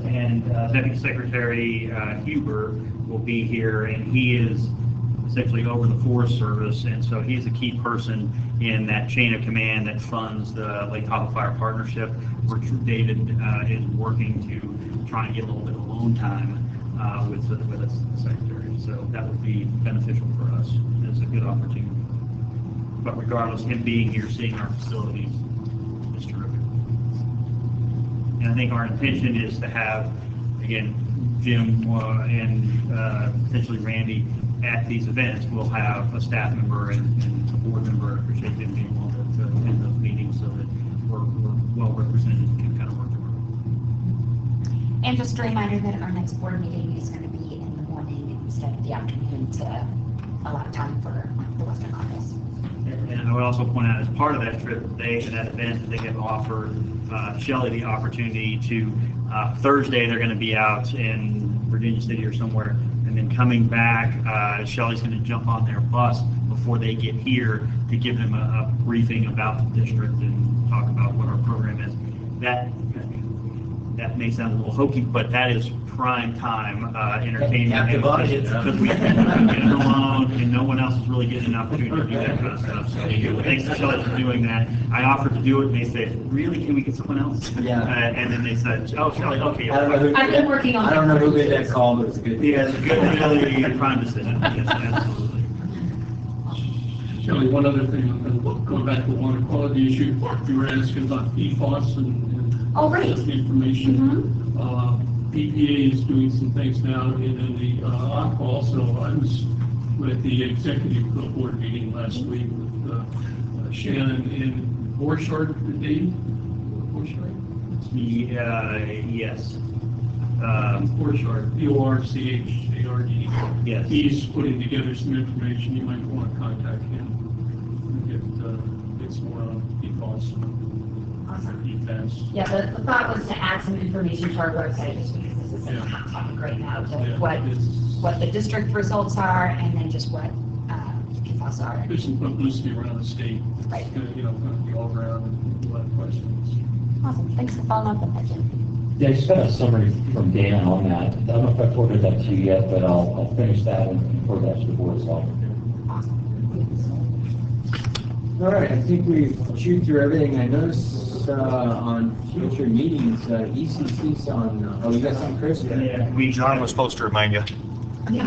Speaker 6: And Deputy Secretary Huber will be here, and he is essentially over the Forest Service, and so he's a key person in that chain of command that funds the Lake Tahoe Fire Partnership, where David is working to try and get a little bit of alone time with the Secretary. So that would be beneficial for us. It's a good opportunity. But regardless, him being here, seeing our facilities is terrific. And I think our intention is to have, again, Jim and potentially Randy at these events. We'll have a staff member and a board member. I appreciate them being able to attend those meetings so that we're well represented and can kind of work together.
Speaker 5: And just a reminder that our next board meeting is going to be in the morning instead of the afternoon to allow time for the Western Caucus.
Speaker 6: And I would also point out, as part of that trip, that event, they have offered Shelley the opportunity to, Thursday, they're going to be out in Virginia City or somewhere, and then coming back, Shelley's going to jump on their bus before they get here to give them a briefing about the district and talk about what our program is. That may sound a little hokey, but that is prime time entertainment.
Speaker 1: Captive audience.
Speaker 6: Because we can get it alone, and no one else is really getting an opportunity to do that kind of stuff. So thanks to Shelley for doing that. I offered to do it, and they said, "Really? Can we get someone else?"
Speaker 1: Yeah.
Speaker 6: And then they said, "Oh, Shelley, okay."
Speaker 5: I've been working on
Speaker 1: I don't know who made that call, but it's a good.
Speaker 6: Yeah, it's a good, really prime decision. Yes, absolutely.
Speaker 11: Shelley, one other thing, going back to the water quality issue, you were asking about PFAS and
Speaker 5: Oh, great.
Speaker 11: Information. EPA is doing some things now, and then the ADD-HOC also. I was with the executive board meeting last week with Shannon in Borchardt, Dave? Borchardt?
Speaker 6: Yes.
Speaker 11: Borchardt, B-O-R-C-H-A-R-D.
Speaker 6: Yes.
Speaker 11: He's putting together some information. You might want to contact him and get some more on PFAS.
Speaker 5: Awesome.
Speaker 11: PFAS.
Speaker 5: Yeah, the thought was to add some information to our website, just because this is a hot topic right now, to what the district results are, and then just what PFAS are.
Speaker 11: There's some publicity around the state.
Speaker 5: Right.
Speaker 11: It's gonna, kind of be all around and a lot of questions.
Speaker 5: Awesome, thanks for following up on that, Jim.
Speaker 17: Yeah, I just got a summary from Dan on that. I don't know if I forwarded that to you yet, but I'll finish that and forward that to the board as well.
Speaker 1: All right, I think we've chewed through everything. I noticed on future meetings, ECC's on, oh, you got something, Chris?
Speaker 13: Yeah. John was supposed to remind you.
Speaker 1: You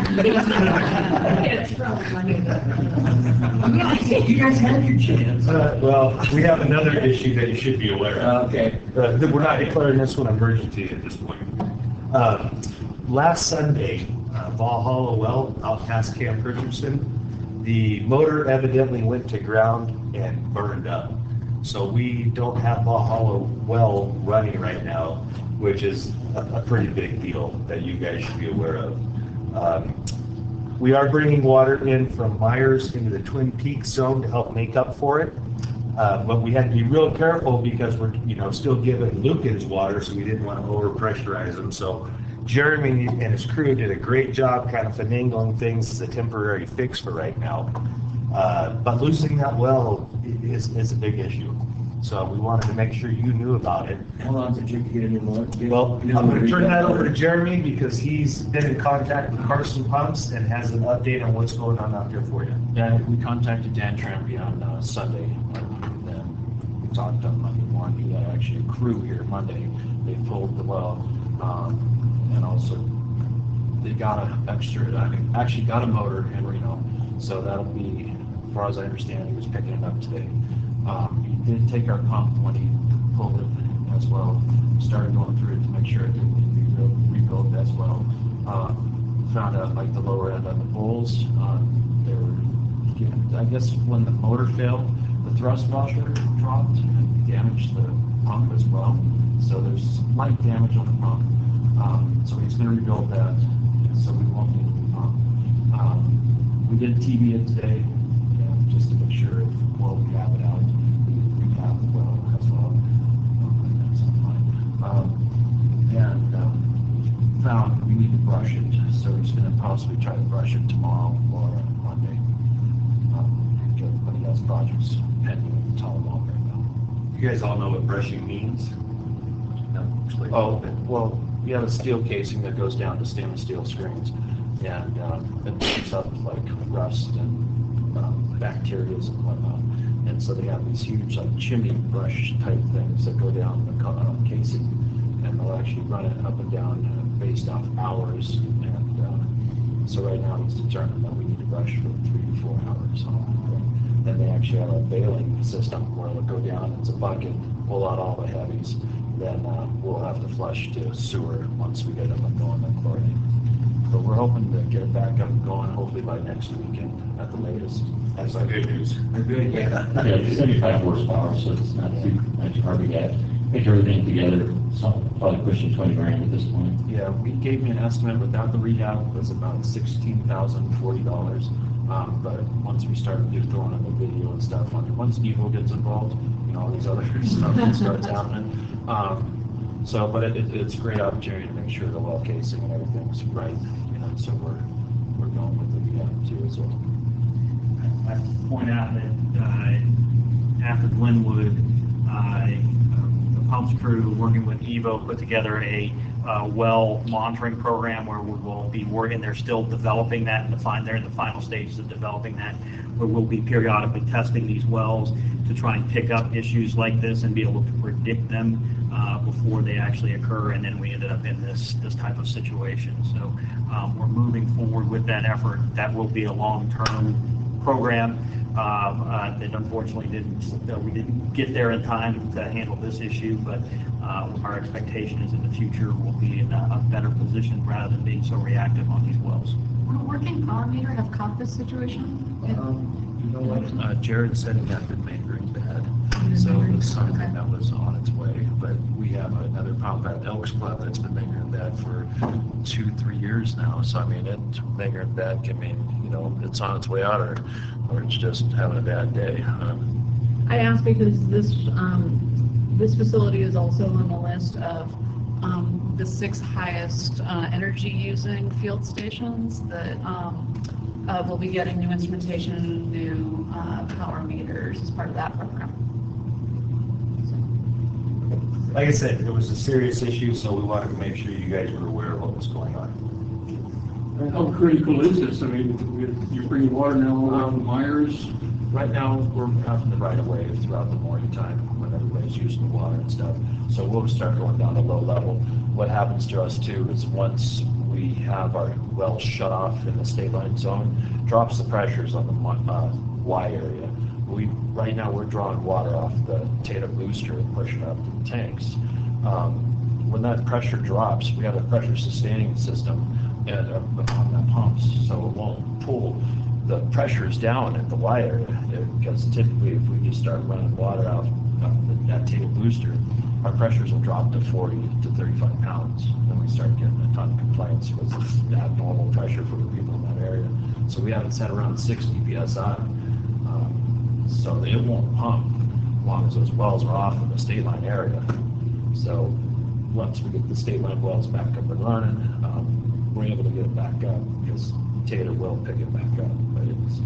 Speaker 1: guys had your chance.
Speaker 13: Well, we have another issue that you should be aware of.
Speaker 1: Okay.
Speaker 13: We're not declaring this one emergency at this point. Last Sunday, Valhalla Well out past Camp Richardson, the motor evidently went to ground and burned up. So we don't have Valhalla Well running right now, which is a pretty big deal that you guys should be aware of. We are bringing water in from Myers into the Twin Peaks zone to help make up for it. But we had to be real careful because we're, still giving Luke his water, so we didn't want to overpressurize him. So Jeremy and his crew did a great job kind of finagling things as a temporary fix for right now. But losing that well is a big issue. So we wanted to make sure you knew about it.
Speaker 1: How long did you get any more?
Speaker 13: Well, I'm going to turn that over to Jeremy because he's been in contact with Carson Pumps and has an update on what's going on out there for you.
Speaker 14: Yeah, we contacted Dan Trampy on Sunday, and then we talked on Monday morning. We had actually a crew here Monday. They pulled the well, and also they got actually got a motor in Reno, so that'll be, as far as I understand, he was picking it up today. He did take our pump when he pulled it as well, started going through it to make sure it could be rebuilt as well. Found out like the lower end on the poles, they were getting, I guess when the motor failed, the thrust washer dropped and damaged the pump as well. So there's slight damage on the pump. So he's going to rebuild that, so we won't need a new pump. We did TV it today, just to make sure while we have it out, we have the well as well. And found we need to brush it, so we're just going to possibly try to brush it tomorrow or Monday. Everybody has projects pending with Tahoe right now.
Speaker 13: You guys all know what brushing means?
Speaker 14: Oh, well, we have a steel casing that goes down to stainless steel screens, and it picks up like rust and bacteria and whatnot. And so they have these huge like chimney brush type things that go down the casing, and they'll actually run it up and down based off hours. And so right now he's determined that we need to brush for 3 to 4 hours. Then they actually have a bailing system where it'll go down, it's a bucket, pull out all the heavies, then we'll have to flush to sewer once we get them going and chlorine. But we're hoping to get it back up and going hopefully by next weekend at the latest.
Speaker 13: That's good news.
Speaker 1: Good, yeah.
Speaker 17: Yeah, it's 75 horsepower, so it's not too hard to get. Make everything together, probably pushing 20 grand at this point.
Speaker 14: Yeah, we gave me an estimate without the rehab was about $16,040. But once we started throwing in the video and stuff, once Evo gets involved, all these other stuff starts happening. But it's a great opportunity to make sure the well casing and everything's right. So we're going with the rehab too as well.
Speaker 6: I have to point out that after Glenwood, the pumps crew working with Evo put together a well monitoring program where we will be working. They're still developing that and they're in the final stages of developing that, where we'll be periodically testing these wells to try and pick up issues like this and be able to predict them before they actually occur, and then we ended up in this type of situation. So we're moving forward with that effort. That will be a long-term program. that unfortunately we didn't get there in time to handle this issue, but our expectation is in the future we'll be in a better position rather than being so reactive on these wells.
Speaker 7: Will a working power meter have caught this situation?
Speaker 14: You know what, Jared said it had been lingering bad, so it was something that was on its way, but we have another pump at Elks Club that's been lingering bad for 2-3 years now, so I mean, it's lingering bad can mean, you know, it's on its way out, or it's just having a bad day.
Speaker 7: I ask because this facility is also on the list of the 6 highest energy using field stations that will be getting new instrumentation and new power meters as part of that program.
Speaker 13: Like I said, it was a serious issue, so we wanted to make sure you guys were aware of what was going on.
Speaker 11: How critical is this? I mean, you're bringing water now along Myers.
Speaker 14: Right now, we're having the right of way throughout the morning time when everybody's using the water and stuff. So we'll start going down to low level. What happens to us too is once we have our wells shut off in the state line zone, drops the pressures on the Y area. Right now we're drawing water off the Tahoe booster and pushing it up to the tanks. When that pressure drops, we have a pressure sustaining system and on the pumps, so it won't pull the pressures down at the Y area, because typically if we just start running water out of that Tahoe booster, our pressures will drop to 40 to 35 pounds. Then we start getting a ton of complaints because it's abnormal pressure for the people in that area. So we have it set around 60 PSI. So it won't pump as long as those wells are off in the state line area. So once we get the state line wells back up and running, we're able to get it back up because Tahoe will pick it back up. But it's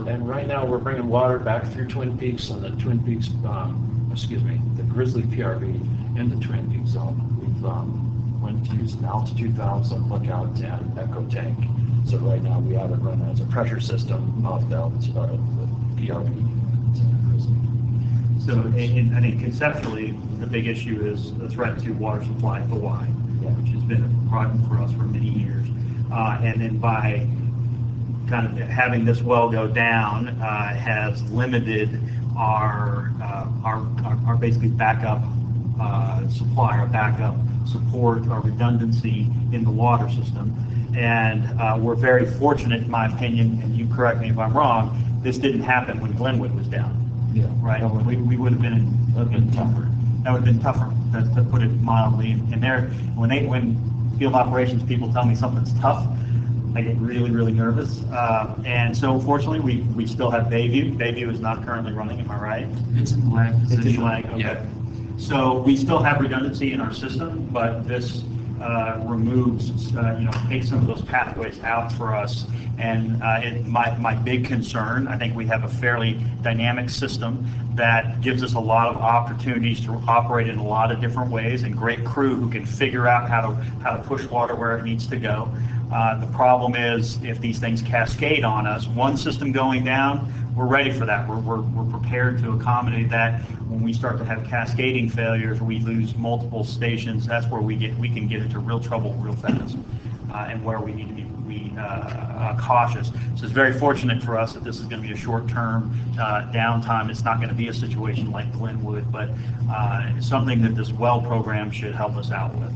Speaker 14: and right now we're bringing water back through Twin Peaks and the Twin Peaks, the Grizzly PRV in the Twin Peaks zone. We've went to use an altitude valve, so lookout and echo tank. So right now we have it running as a pressure system off the PRV.
Speaker 6: So, and I think conceptually, the big issue is the threat to water supply at the Y, which has been a problem for us for many years. And then by kind of having this well go down has limited our basically backup supply, our backup support, our redundancy in the water system. And we're very fortunate, in my opinion, and you correct me if I'm wrong, this didn't happen when Glenwood was down.
Speaker 14: Yeah.
Speaker 6: Right? We would have been tougher. That would have been tougher, to put it mildly. And there, when field operations people tell me something's tough, I get really, really nervous. And so fortunately, we still have Bayview. Bayview is not currently running, am I right?
Speaker 14: It's in lag position.
Speaker 6: It's in lag, okay.
Speaker 14: Yeah.
Speaker 6: So we still have redundancy in our system, but this removes, takes some of those pathways out for us. And my big concern, I think we have a fairly dynamic system that gives us a lot of opportunities to operate in a lot of different ways, and great crew who can figure out how to push water where it needs to go. The problem is if these things cascade on us, one system going down, we're ready for that. We're prepared to accommodate that. When we start to have cascading failures, we lose multiple stations. That's where we can get into real trouble real fast, and where we need to be cautious. So it's very fortunate for us that this is going to be a short-term downtime. It's not going to be a situation like Glenwood, but something that this well program should help us out with.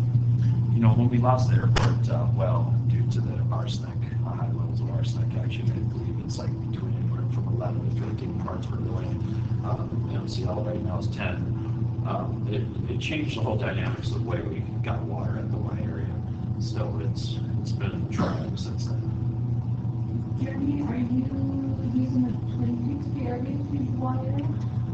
Speaker 14: You know, when we lost the airport well due to the arsenic, high levels of arsenic, actually, I believe it's like between anywhere from 11 to 15 parts per billion. MCL right now is 10. It changed the whole dynamics of the way we got water at the Y area. So it's been trying since then.
Speaker 7: Jeremy, are you using the Twin Peaks PRV to use water?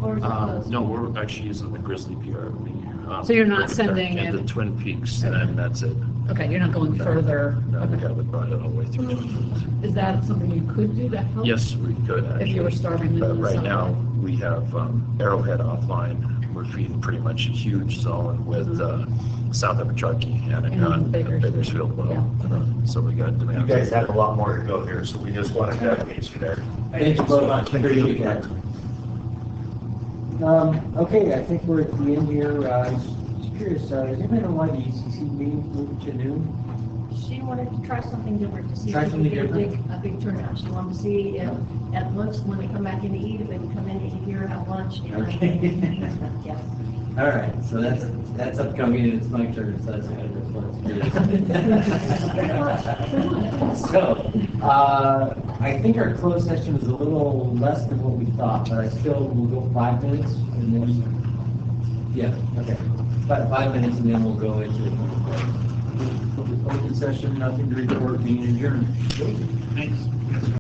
Speaker 7: Or is it
Speaker 14: no, we're actually using the Grizzly PRV.
Speaker 7: So you're not sending
Speaker 14: in
Speaker 7: it?
Speaker 14: the Twin Peaks, and that's it.
Speaker 7: Okay, you're not going further.
Speaker 14: No,
Speaker 7: Okay.
Speaker 14: we haven't brought it all the way through Twin Peaks.
Speaker 7: Is that something you could do to help?
Speaker 14: Yes, we could actually.
Speaker 7: If you were starving in
Speaker 14: But
Speaker 7: the
Speaker 14: right
Speaker 7: summer?
Speaker 14: now, we have Arrowhead offline. We're feeding pretty much a huge zone with south of Truckee and Bakersfield well. So we got demand.
Speaker 13: You guys have a lot more to go here, so we just wanted to update you there.
Speaker 1: Thank you so much. Appreciate that.
Speaker 18: Okay, I think we're at the end here. Just curious, does anybody know why the ECC meeting moved to noon? She wanted to try something different, to see
Speaker 1: Try
Speaker 18: if we
Speaker 1: something
Speaker 18: could get
Speaker 1: different?
Speaker 18: a big turnout. She wanted to see if, at lunch, when they come back in to eat, if they can come in to eat here, have lunch.
Speaker 1: Okay.
Speaker 18: Yes.
Speaker 1: All right, so that's upcoming, and it's my turn, so that's good. So, I think our closed session is a little less than what we thought, but I still will go 5 minutes, and then, yeah, okay. About 5 minutes, and then we'll go into open session, nothing to report, being adjourned.
Speaker 6: Thanks.